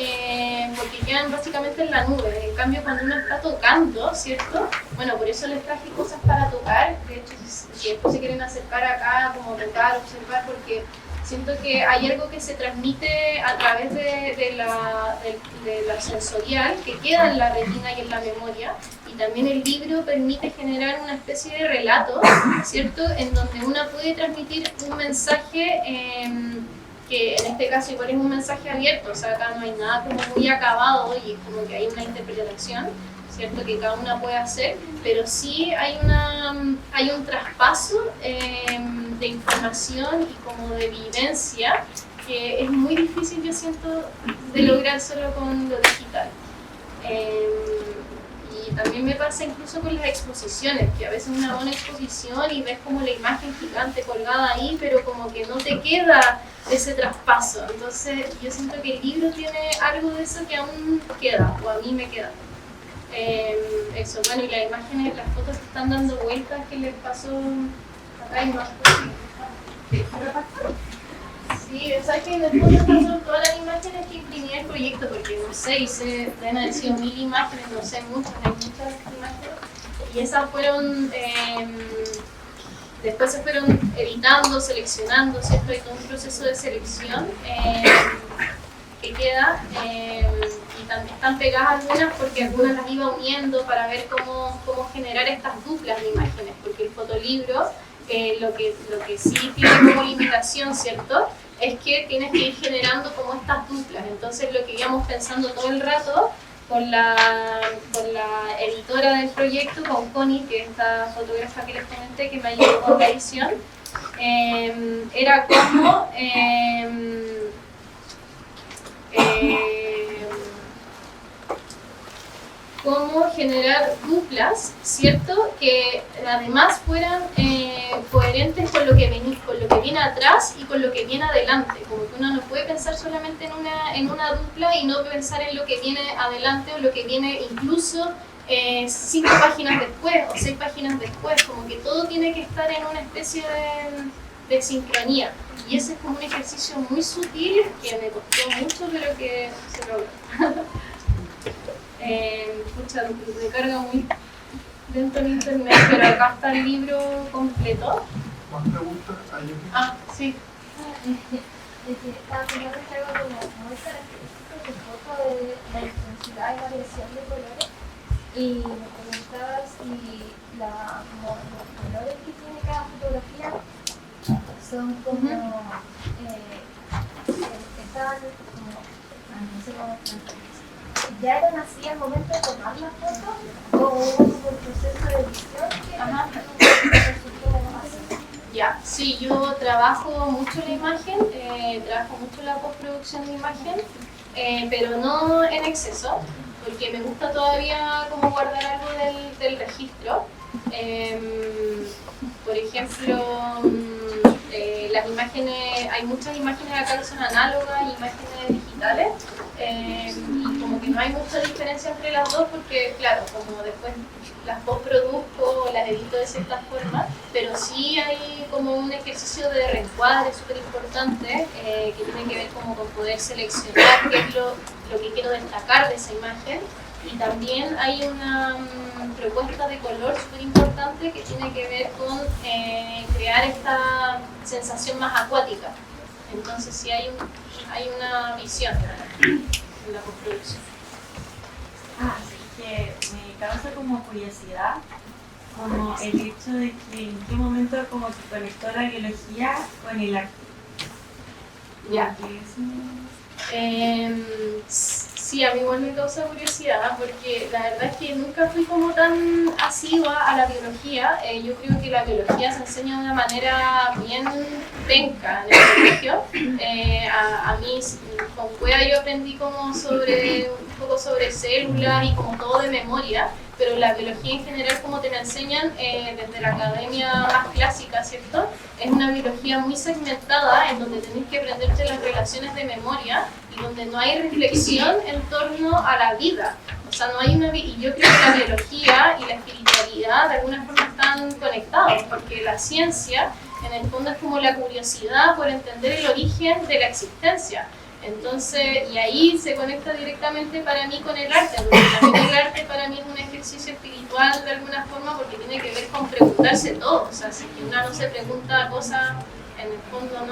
porque quedan básicamente en la nube. En cambio, cuando uno está tocando, ¿cierto? Bueno, por eso les traje cosas para tocar. De hecho, si después se quieren acercar acá, como tocar, observar, porque siento que hay algo que se transmite a través de la sensorial, que queda en la retina y en la memoria. Y también el libro permite generar una especie de relato, ¿cierto? En donde uno puede transmitir un mensaje que en este caso igual es un mensaje abierto, o sea, acá no hay nada como muy acabado y es como que hay una interpretación, ¿cierto? Que cada una puede hacer, pero sí hay un traspaso de información y como de vivencia que es muy difícil, yo siento, de lograr solo con lo digital. Y también me pasa incluso con las exposiciones, que a veces una buena exposición y ves como la imagen gigante colgada ahí, pero como que no te queda ese traspaso. Entonces yo siento que el libro tiene algo de eso que aún queda, o a mí me queda. Eso, bueno, y las imágenes, las fotos que están dando vueltas, que les pasó acá hay más cosas. Sí, o sea que en el fondo estas son todas las imágenes que imprimí el proyecto, porque no sé, deben haber sido 1000 imágenes, no sé muchas, hay muchas imágenes. Y esas fueron, después se fueron editando, seleccionando, ¿cierto? Hay todo un proceso de selección que queda, y también están pegadas algunas porque algunas las iba uniendo para ver cómo generar estas duplas de imágenes, porque el fotolibro, lo que sí tiene como limitación, ¿cierto?, es que tienes que ir generando como estas duplas. Entonces lo que íbamos pensando todo el rato con la editora del proyecto, con Connie, que es esta fotógrafa que les comenté que me ayudó con la edición, era cómo generar duplas, ¿cierto? Que además fueran coherentes con lo que viene atrás y con lo que viene adelante. Como que uno no puede pensar solamente en una dupla y no pensar en lo que viene adelante o lo que viene incluso 5 páginas después o 6 páginas después. Como que todo tiene que estar en una especie de sincronía. Y ese es como un ejercicio muy sutil que me costó mucho, pero que se logró. Pucha, me carga muy lento en internet, pero acá está el libro completo. ¿Más preguntas? Ah, sí. Estaba pensando en algo como muy característico de foto de la intensidad y variación de colores. Y me preguntaba si los colores que tiene cada fotografía son como estaban como no sé cómo ¿ya eran así al momento de tomar la foto o hubo como el proceso de edición que resultó así? Ya, sí, yo trabajo mucho la imagen, trabajo mucho la postproducción de imagen, pero no en exceso, porque me gusta todavía como guardar algo del registro. por ejemplo, las imágenes, hay muchas imágenes acá que son análogas, imágenes digitales, y como que no hay mucha diferencia entre las dos porque, claro, como después las postproduzco o las edito de cierta forma, pero sí hay como un ejercicio de reencuadre súper importante que tiene que ver como con poder seleccionar qué es lo que quiero destacar de esa imagen. Y también hay una propuesta de color súper importante que tiene que ver con crear esta sensación más acuática. Entonces sí hay una visión en la postproducción. Así que me causa como curiosidad como el hecho de que en qué momento como que conectó la biología con el arte. Ya. Porque eso... Sí, a mí igual me causa curiosidad porque la verdad es que nunca fui como tan asidua a la biología. Yo creo que la biología se enseña de una manera bien penca en el colegio. A mí con Cueva yo aprendí como un poco sobre células y como todo de memoria, pero la biología en general, como te la enseñan desde la academia más clásica, ¿cierto? Es una biología muy segmentada en donde tenés que aprenderte las relaciones de memoria y donde no hay reflexión en torno a la vida. O sea, no hay y yo creo que la biología y la espiritualidad de alguna forma están conectados, porque la ciencia en el fondo es como la curiosidad por entender el origen de la existencia. Entonces, y ahí se conecta directamente para mí con el arte, porque también el arte para mí es un ejercicio espiritual de alguna forma porque tiene que ver con preguntarse todo. O sea, si una no se pregunta cosas, en el fondo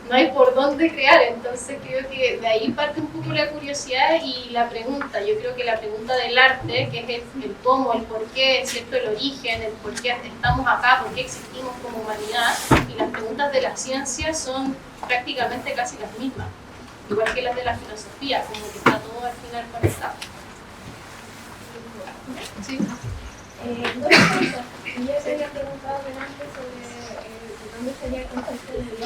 no hay por dónde crear. Entonces creo que de ahí parte un poco la curiosidad y la pregunta. Yo creo que la pregunta del arte, que es el cómo, el por qué, ¿cierto? El origen, el por qué estamos acá, por qué existimos como humanidad, y las preguntas de la ciencia son prácticamente casi las mismas, igual que las de la filosofía, como que está todo al final conectado. Sí. Dos cosas. Yo te había preguntado antes sobre dónde sería el concepto de Dios.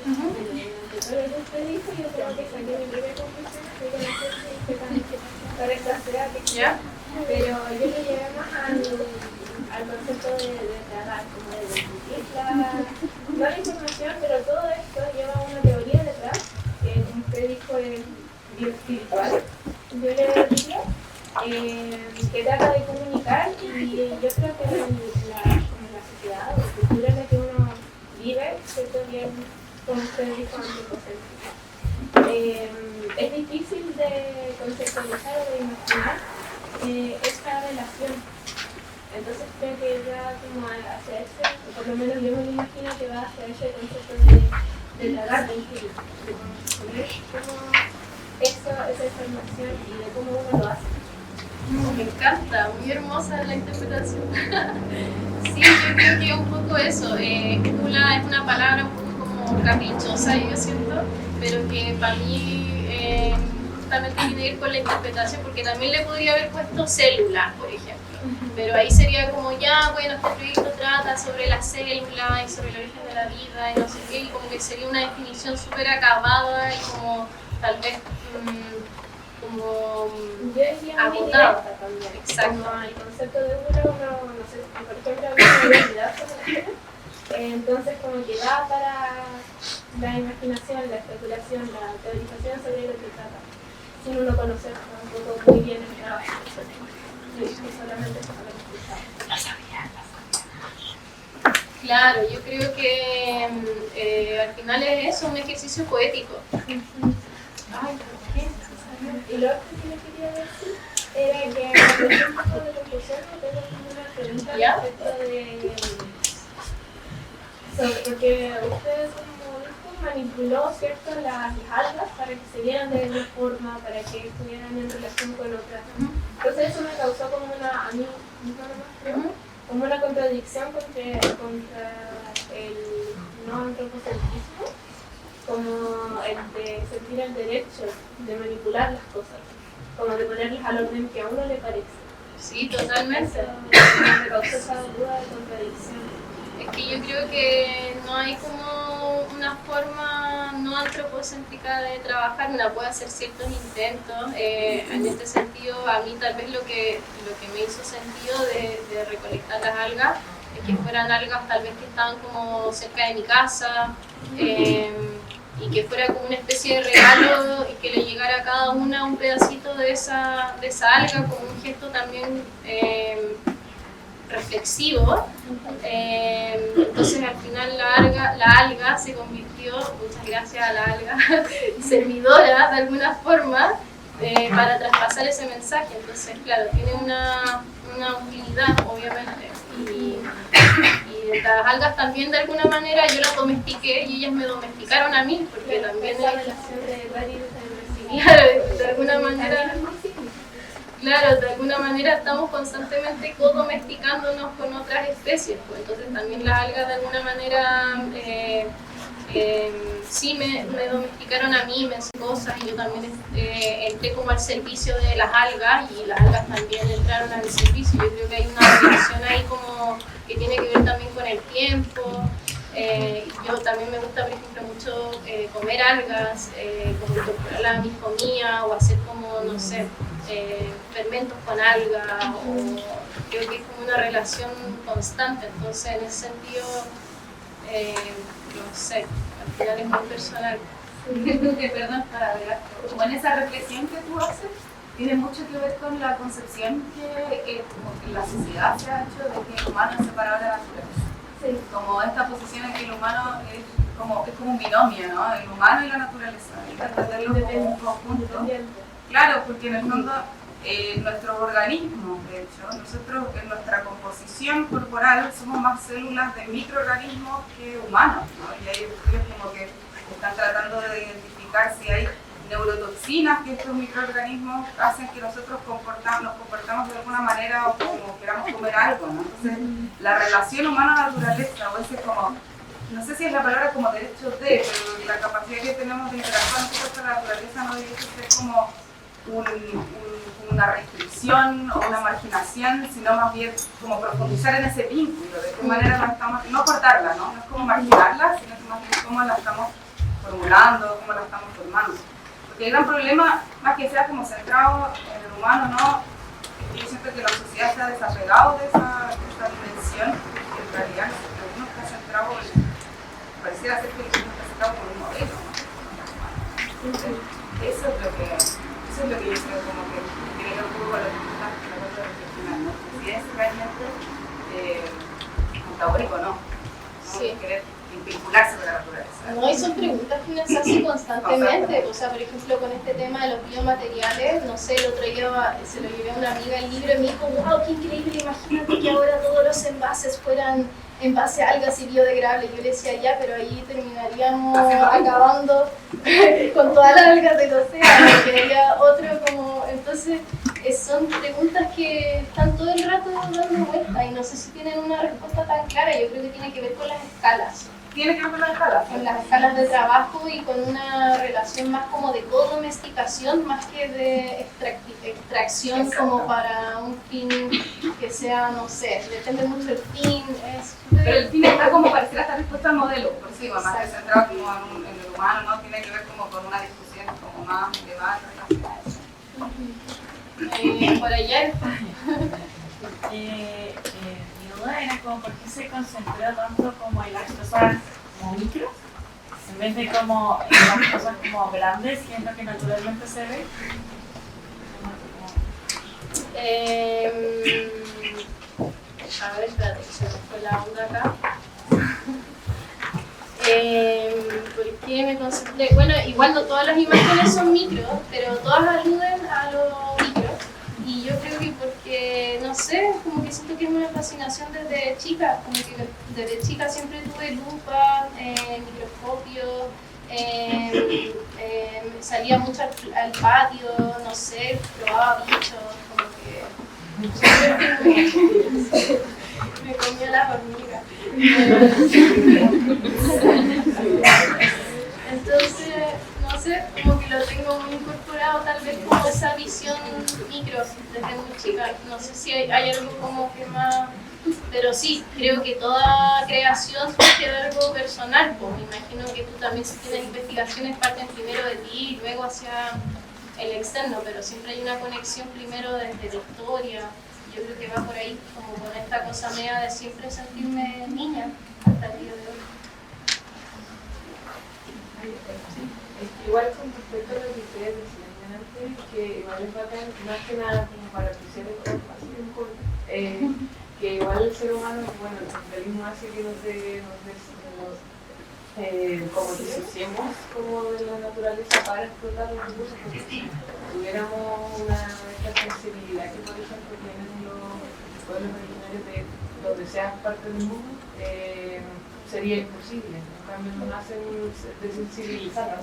De todo lo que usted dijo, yo creo que saqué mi propia conclusión, que no sé si tan correcta sea, ¿Ya? pero yo lo llevé más al concepto de tratar, como de discutir no la información, pero todo esto lleva una teoría detrás, que como usted dijo es bioespiritual, yo le diría, que trata de comunicar, y yo creo que como la sociedad o la cultura en la que uno vive, ¿cierto? Bien, como usted dijo, antropocéntrica. Es difícil de conceptualizar o de imaginar esta relación. Entonces creo que va como hacia ese, o por lo menos yo me lo imagino que va hacia ese concepto de tratar de ingerir, de conocer cómo esa información y de cómo uno lo hace. Me encanta, muy hermosa la interpretación. Sí, yo creo que un poco eso. Escúpula es una palabra un poco como caprichosa, yo siento, pero que para mí justamente tiene que ver con la interpretación, porque también le podría haber puesto célula, por ejemplo. Pero ahí sería como ya, bueno, este proyecto trata sobre la célula y sobre el origen de la vida y no sé qué, y como que sería una definición súper acabada y como tal vez como agotada también. Exacto. Como el concepto de uno, no sé, por ejemplo, una identidad social, entonces como que da para la imaginación, la especulación, la teorización sobre lo que trata, sin uno conocer tampoco muy bien el trabajo. Que solamente se sabe escuchar. Lo sabía. Claro, yo creo que al final es eso, un ejercicio poético. Ay, y lo otro que le quería decir era que al ejemplo de conclusión me tengo como una pregunta respecto porque usted como dijo manipuló, ¿cierto?, las algas para que se vieran de una forma, para que estuvieran en relación con otras. Entonces eso me causó como a mí misma nomás creo, como una contradicción contra el no antropocentrismo, como el de sentir el derecho de manipular las cosas, como de ponerlas al orden que a uno le parece. Sí, totalmente. Eso me causó esa duda de contradicción. Es que yo creo que no hay como una forma no antropocéntrica de trabajar, uno puede hacer ciertos intentos. En este sentido, a mí tal vez lo que me hizo sentido de recolectar las algas que fueran algas tal vez que estaban como cerca de mi casa, y que fuera como una especie de regalo y que le llegara a cada una un pedacito de esa alga como un gesto también reflexivo. Entonces al final la alga se convirtió, muchas gracias a la alga, servidora de alguna forma para traspasar ese mensaje. Entonces claro, tiene una utilidad obviamente. Y las algas también de alguna manera yo las domestiqué y ellas me domesticaron a mí, porque también esa relación de dar y recibir. claro, de alguna manera, claro, de alguna manera estamos constantemente co-domesticándonos con otras especies, pues entonces también las algas de alguna manera sí me domesticaron a mí, me enseñaron cosas y yo también entré como al servicio de las algas y las algas también entraron al servicio. Yo creo que hay una relación ahí como que tiene que ver también con el tiempo. Yo también me gusta, por ejemplo, mucho comer algas, como incorporarlas a mis comidas o hacer como, no sé, fermentos con algas, o creo que es como una relación constante. Entonces, en ese sentido, no sé, al final es muy personal. Perdón, para ver, como en esa reflexión que tú haces, tiene mucho que ver con la concepción que como que la sociedad se ha hecho de que el humano es separado de la naturaleza. Sí. Como esta posición en que el humano es como un binomio, ¿no? El humano y la naturaleza, interpretarlo como un conjunto. Claro, porque en el fondo nuestros organismos, de hecho, nosotros en nuestra composición corporal somos más células de microorganismos que humanos, ¿no? Y hay estudios como que están tratando de identificar si hay neurotoxinas que estos microorganismos hacen que nosotros nos comportamos de alguna manera o como queramos comer algo, ¿no? Entonces, la relación humana-naturaleza, o ese como, no sé si es la palabra como derecho de, pero la capacidad que tenemos de interactuar nosotros con la naturaleza no debe ser como una restricción o una marginación, sino más bien como profundizar en ese vínculo, de qué manera nos estamos, no cortarla, ¿no? No es como marginarla, sino que más bien cómo la estamos formulando, cómo la estamos formando. Porque el gran problema, más que sea como centrado en el humano, ¿no? Yo siento que la sociedad se ha desapegado de esa dimensión, que en realidad uno está centrado pareciera ser que uno está centrado por un modelo, ¿no? Entonces, eso es lo que yo creo como que tiene que ver un poco con lo que tú estás tratando de reflexionar, ¿no? Si es realmente antagónico, ¿no? Sí. Querer vincularse con la naturaleza. No, y son preguntas que uno se hace constantemente. O sea, por ejemplo, con este tema de los biomateriales, no sé, el otro día se lo llevé a una amiga el libro y me dijo, wow, qué increíble, imagínate que ahora todos los envases fueran envase a algas y biodegradables. Yo le decía, ya, pero ahí terminaríamos acabando con todas las algas del océano, porque había otro como... Entonces, son preguntas que están todo el rato dando vueltas y no sé si tienen una respuesta tan clara. Yo creo que tiene que ver con las escalas. Tiene que ver con las escalas. Con las escalas de trabajo y con una relación más como de co-domesticación, más que de extracción. Exacto. Como para un fin que sea, no sé, depende mucho del fin. Pero el fin está como pareciera estar dispuesto al modelo, por encima, más que centrado como en el humano, ¿no? Tiene que ver como con una discusión como más elevada en relación a eso. Por allá mi duda era como por qué se concentró tanto como en las cosas como micros en vez de como en las cosas como grandes, que es lo que naturalmente se ve. A ver, espérate, se me fue la onda acá. ¿Por qué me concentré? Bueno, igual no todas las imágenes son micro, pero todas aluden a lo micro. Y yo creo que porque, no sé, como que siento que es una fascinación desde chica, como que desde chica siempre tuve lupa, microscopio, salía mucho al patio, no sé, probaba bichos, como que siempre me comía las hormigas. Entonces, no sé, como que lo tengo muy incorporado, tal vez como esa visión micro desde muy chica. No sé si hay algo como que más... Pero sí, creo que toda creación surge de algo personal. Pues me imagino que tú también, si tienes investigaciones, parten primero de ti y luego hacia el externo, pero siempre hay una conexión primero desde la historia. yo creo que va por ahí, como con esta cosa media de siempre sentirme niña hasta el día de hoy. Igual con respecto a lo que ustedes decían antes, que igual es bacán, más que nada como para oficiar el cuerpo, que igual el ser humano, bueno, el capitalismo hace que como que disociemos como de la naturaleza para explotar los recursos, porque si tuviéramos esta sensibilidad que por ejemplo tienen los pueblos originarios de donde sean parte del mundo, sería imposible. En cambio nos hacen desensibilizar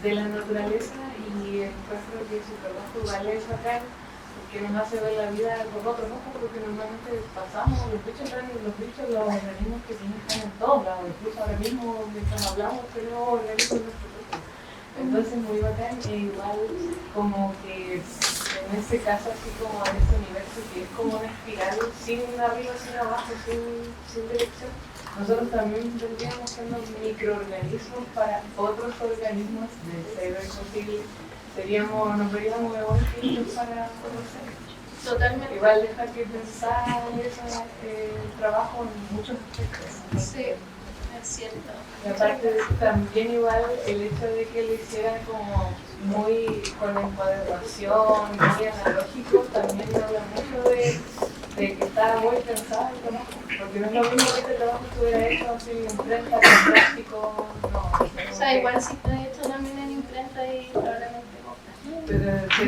de la naturaleza y encuentro que su trabajo vale bacán porque nos hace ver la vida con otros ojos, porque normalmente pasamos, los organismos que tienen están en todos lados, incluso ahora mismo mientras hablamos tenemos organismos en nuestro cuerpo. Entonces muy bacán e igual como que en ese caso así como en este universo que es como una espiral sin arriba, sin abajo, sin dirección. Nosotros también vendríamos siendo microorganismos para otros organismos de ser imposible. Nos veríamos evolutivos para conocer. Totalmente. Igual deja que pensar el trabajo en muchos aspectos. Sí, es cierto. Y aparte también igual el hecho de que lo hicieran como muy con encuadernación, muy analógico, también habla mucho de que estaba muy pensado el trabajo, porque no es lo mismo que este trabajo estuviera hecho así en imprenta, con plástico, no. O sea, igual si está hecho también en imprenta y probablemente pero se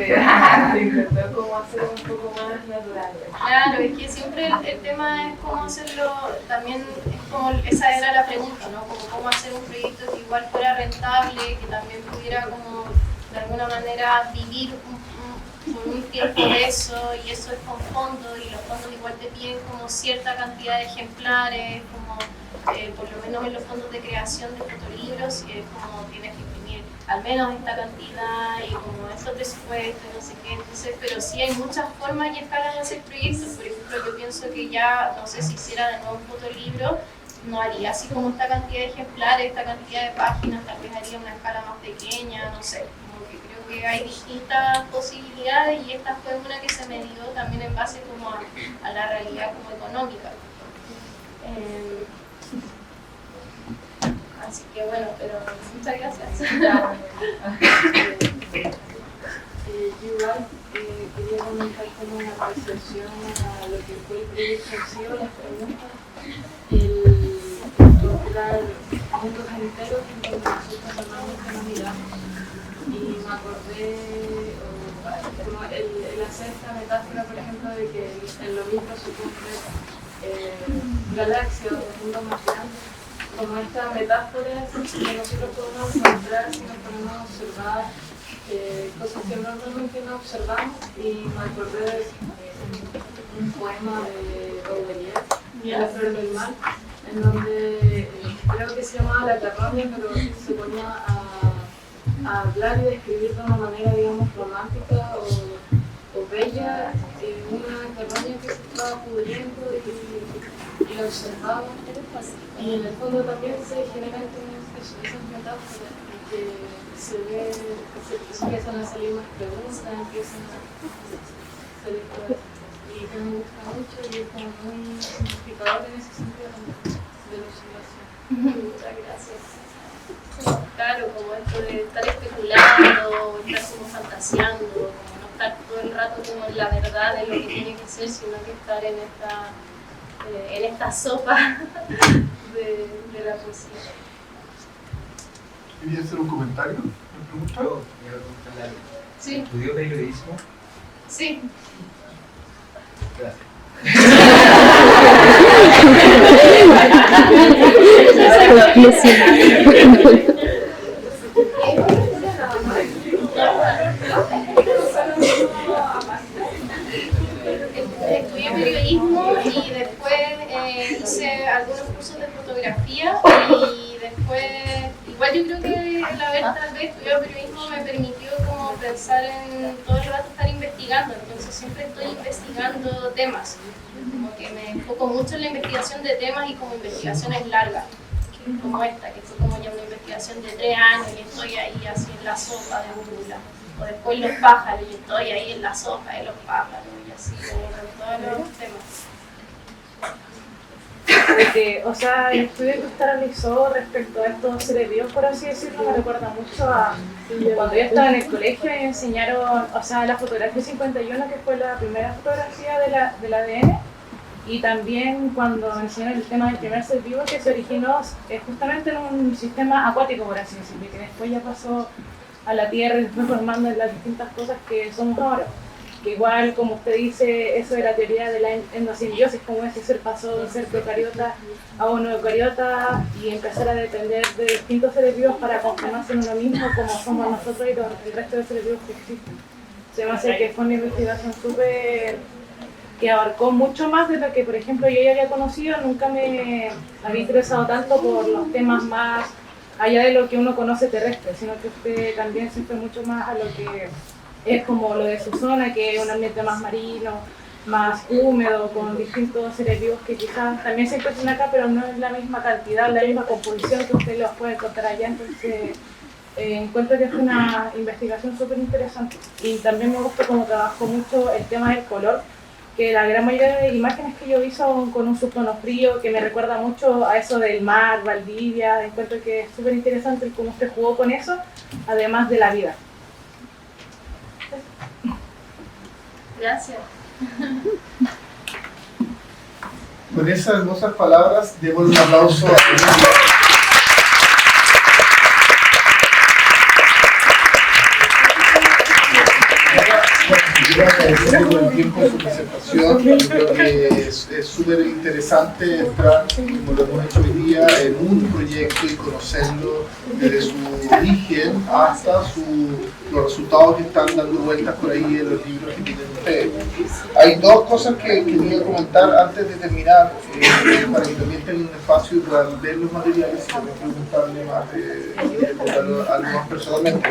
intentó como hacerlo un poco más natural. Claro, es que siempre el tema es cómo hacerlo, también es como, esa era la pregunta, ¿no? Como cómo hacer un proyecto que igual fuera rentable, que también pudiera como de alguna manera vivir por un tiempo de eso, y eso es con fondos, y los fondos igual te piden como cierta cantidad de ejemplares, como por lo menos en los fondos de creación de fotolibros, es como tienes que imprimir al menos esta cantidad y como estos presupuestos, no sé qué, entonces, pero sí hay muchas formas y escalas de hacer proyectos. Por ejemplo, yo pienso que ya, no sé, si hiciera de nuevo un fotolibro, no haría así como esta cantidad de ejemplares, esta cantidad de páginas, tal vez haría una escala más pequeña, no sé, como que creo que hay distintas posibilidades y esta fue una que se me dio también en base como a la realidad como económica. Así que bueno, pero muchas gracias. Igual quería comentar como una apreciación a lo que fue el proyecto en sí, las preguntas, el procurar mundos enteros en donde nosotros normalmente no miramos. Y me acordé como el hacer esta metáfora, por ejemplo, de que en lo mismo supone galaxias o mundos más grandes, como esta metáfora que nosotros podemos encontrar si nos ponemos a observar cosas que normalmente no observamos. Y me acordé de un poema de Baudelaire, La flor del mal, en donde creo que se llamaba La carroña, pero se ponía a hablar y describir de una manera, digamos, romántica o bella, una carroña que se estaba pudriendo y la observaba. Y en el fondo también se generan esas metáforas que se empiezan a salir más preguntas, empiezan a salir cosas. Y que me gusta mucho y es como muy significador en ese sentido de la observación. Muchas gracias. Claro, como esto de estar especulando, estar como fantaseando, como no estar todo el rato como en la verdad de lo que tiene que ser, sino que estar en esta sopa de la poesía. ¿Quería hacer un comentario? ¿Me pregunta? Yo quiero preguntarle algo. Sí. ¿Estudió periodismo? Sí. Gracias. Estudié periodismo y después hice algunos cursos de fotografía y después, igual yo creo que el haber tal vez estudiado periodismo me permitió como pensar en todo el rato estar investigando, entonces siempre estoy investigando temas, como que me enfoco mucho en la investigación de temas y como investigaciones largas, como esta, que fue como ya una investigación de 3 años y estoy ahí así en la sopa de Úrbula, o después los pájaros y estoy ahí en la sopa de los pájaros. así, con todos los temas. Porque, o sea, el estudio que usted realizó respecto a estos seres vivos, por así decirlo, me recuerda mucho a cuando yo estaba en el colegio y me enseñaron, o sea, la fotografía 51, que fue la primera fotografía del ADN, y también cuando me enseñaron el tema del primer ser vivo que se originó justamente en un sistema acuático, por así decirlo, que después ya pasó a la Tierra y fue formando en las distintas cosas que somos ahora. Que igual, como usted dice, eso de la teoría de la endosimbiosis, como ese ser pasó de ser procariota a un eucariota y empezar a depender de distintos seres vivos para conformarse en uno mismo, como somos nosotros y el resto de seres vivos que existen. Se me hace que fue una investigación súper que abarcó mucho más de lo que, por ejemplo, yo ya había conocido. Nunca me había interesado tanto por los temas más allá de lo que uno conoce terrestre, sino que usted también se fue mucho más a lo que es como lo de su zona, que es un ambiente más marino, más húmedo, con distintos seres vivos que quizás también se encuentran acá, pero no es la misma cantidad, la misma composición que usted los puede encontrar allá. Entonces, encuentro que es una investigación súper interesante. Y también me gusta cómo trabajó mucho el tema del color, que la gran mayoría de imágenes que yo vi son con un subtono frío, que me recuerda mucho a eso del mar, Valdivia. Encuentro que es súper interesante cómo usted jugó con eso, además de la vida. Gracias. Con esas hermosas palabras, démosle un aplauso a Emilia. Quiero agradecerle por el tiempo de su presentación. Creo que es súper interesante entrar, como lo hemos hecho hoy día, en un proyecto y conocerlo desde su origen hasta los resultados que están dando vueltas por ahí en los libros que tienen ustedes. Hay dos cosas que quería comentar antes de terminar, para que también tengan un espacio para ver los materiales y también preguntarle más algo más personalmente.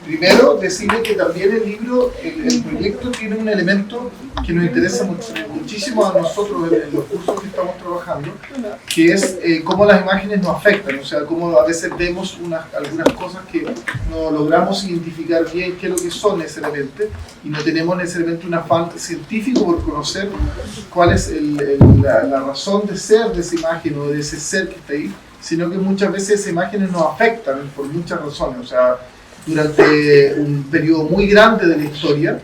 Primero, decirle que también el libro, el proyecto tiene un elemento que nos interesa muchísimo a nosotros en los cursos que estamos trabajando, que es cómo las imágenes nos afectan, o sea, cómo a veces vemos algunas cosas que no logramos identificar bien qué es lo que son necesariamente y no tenemos necesariamente un afán científico por conocer cuál es la razón de ser de esa imagen o de ese ser que está ahí, sino que muchas veces esas imágenes nos afectan por muchas razones. O sea, durante un periodo muy grande de la historia,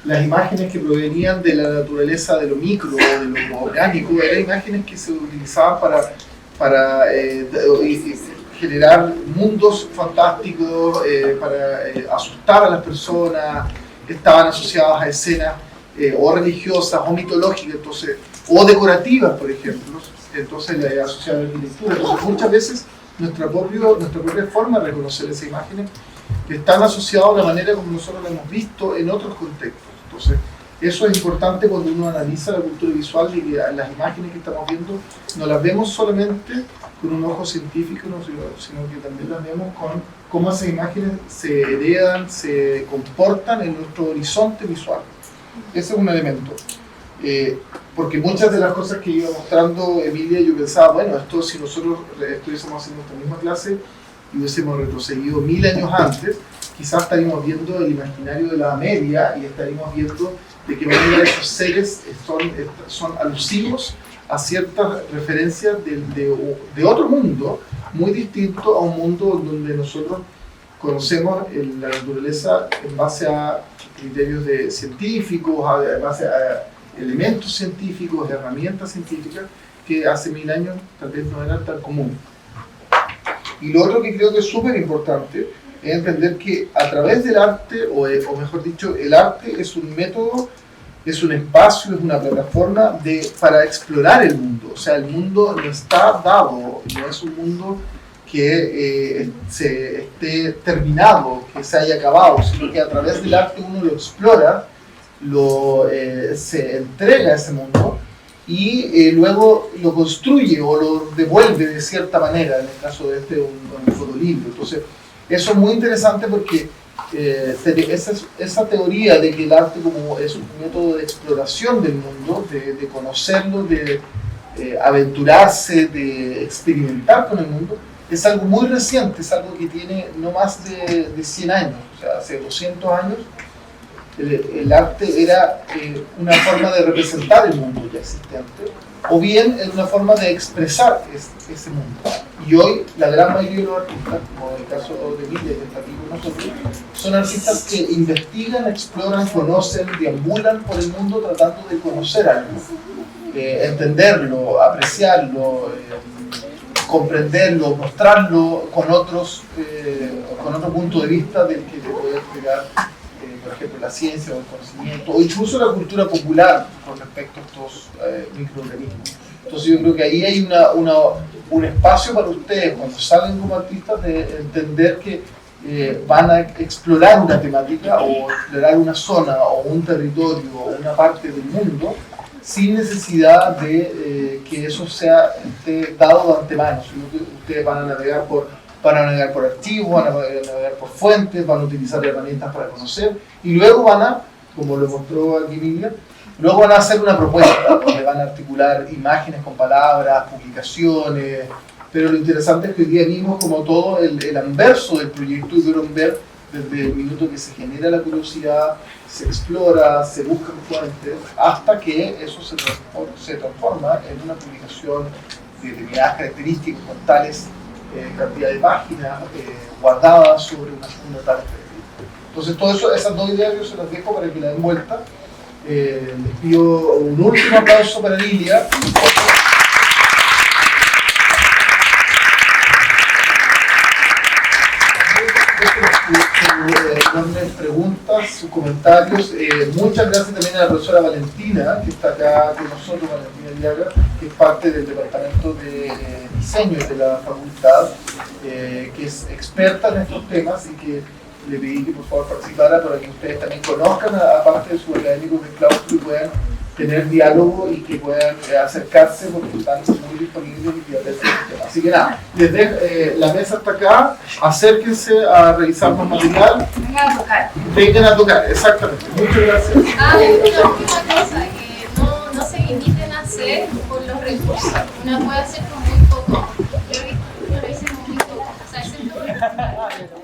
las imágenes que provenían de la naturaleza de lo micro o de lo orgánico eran imágenes que se utilizaban para generar mundos fantásticos, para asustar a las personas, estaban asociadas a escenas o religiosas o mitológicas, entonces, o decorativas, por ejemplo, entonces asociadas a la arquitectura. Entonces, muchas veces nuestra propia forma de reconocer esas imágenes están asociadas a la manera como nosotros la hemos visto en otros contextos. Entonces, eso es importante cuando uno analiza la cultura visual, y que las imágenes que estamos viendo no las vemos solamente con un ojo científico, sino que también las vemos con cómo esas imágenes se heredan, se comportan en nuestro horizonte visual. Ese es un elemento. Porque muchas de las cosas que iba mostrando Emilia, yo pensaba, bueno, esto si nosotros estuviésemos haciendo esta misma clase y hubiésemos retrocedido 1000 años antes, quizás estaríamos viendo el imaginario de la Edad Media y estaríamos viendo de qué manera esos seres son alusivos a ciertas referencias de otro mundo, muy distinto a un mundo donde nosotros conocemos la naturaleza en base a criterios científicos, en base a elementos científicos, herramientas científicas que hace 1000 años tal vez no eran tan comunes. Y lo otro que creo que es súper importante es entender que a través del arte, o mejor dicho, el arte es un método, es un espacio, es una plataforma para explorar el mundo. O sea, el mundo no está dado, no es un mundo que se esté terminado, que se haya acabado, sino que a través del arte uno lo explora, se entrega a ese mundo y luego lo construye o lo devuelve de cierta manera, en el caso de un fotolibro. Entonces, eso es muy interesante porque esa teoría de que el arte como es un método de exploración del mundo, de conocerlo, de aventurarse, de experimentar con el mundo, es algo muy reciente, es algo que tiene no más de 100 años, o sea, hace 200 años. el arte era una forma de representar el mundo ya existente, o bien era una forma de expresar ese mundo. Y hoy la gran mayoría de los artistas, como en el caso de Emilia, que está aquí con nosotros, son artistas que investigan, exploran, conocen, deambulan por el mundo tratando de conocer algo, entenderlo, apreciarlo, comprenderlo, mostrarlo con otro punto de vista del que te puede explicar, por ejemplo, la ciencia o el conocimiento, o incluso la cultura popular con respecto a estos microorganismos. Entonces yo creo que ahí hay un espacio para ustedes, cuando salen como artistas, de entender que van a explorar una temática, o explorar una zona, o un territorio, o una parte del mundo, sin necesidad de que eso esté dado de antemano, sino que ustedes van a navegar por archivos, van a navegar por fuentes, van a utilizar herramientas para conocer, y luego van a, como lo mostró aquí Emilia, luego van a hacer una propuesta, donde van a articular imágenes con palabras, publicaciones, pero lo interesante es que hoy día vimos como todo el anverso del proyecto, y pudieron ver desde el minuto que se genera la curiosidad, se explora, se buscan fuentes, hasta que eso se transforma en una publicación de determinadas características, con tales cantidad de páginas guardadas sobre una tal característica. Entonces, todo eso, esas dos ideas yo se las dejo para que la den vuelta. Les pido un último aplauso para Lilia. Enormes preguntas, sus comentarios. Muchas gracias también a la profesora Valentina, que está acá con nosotros, Valentina Diaga, que es parte del departamento de diseño de la facultad, que es experta en estos temas, y que le pedí que por favor participara para que ustedes también conozcan, aparte de sus académicos del claustro, y puedan tener diálogo y que puedan acercarse, porque están muy disponibles y atentos al tema. Así que nada, les dejo la mesa hasta acá, acérquense a revisar más material. Vengan a tocar. Vengan a tocar, exactamente. Muchas gracias. Una última cosa, que no se limiten a hacer con los recursos. Una puede hacer con muy poco. Yo he visto que lo dicen con muy poco. O sea, excepto por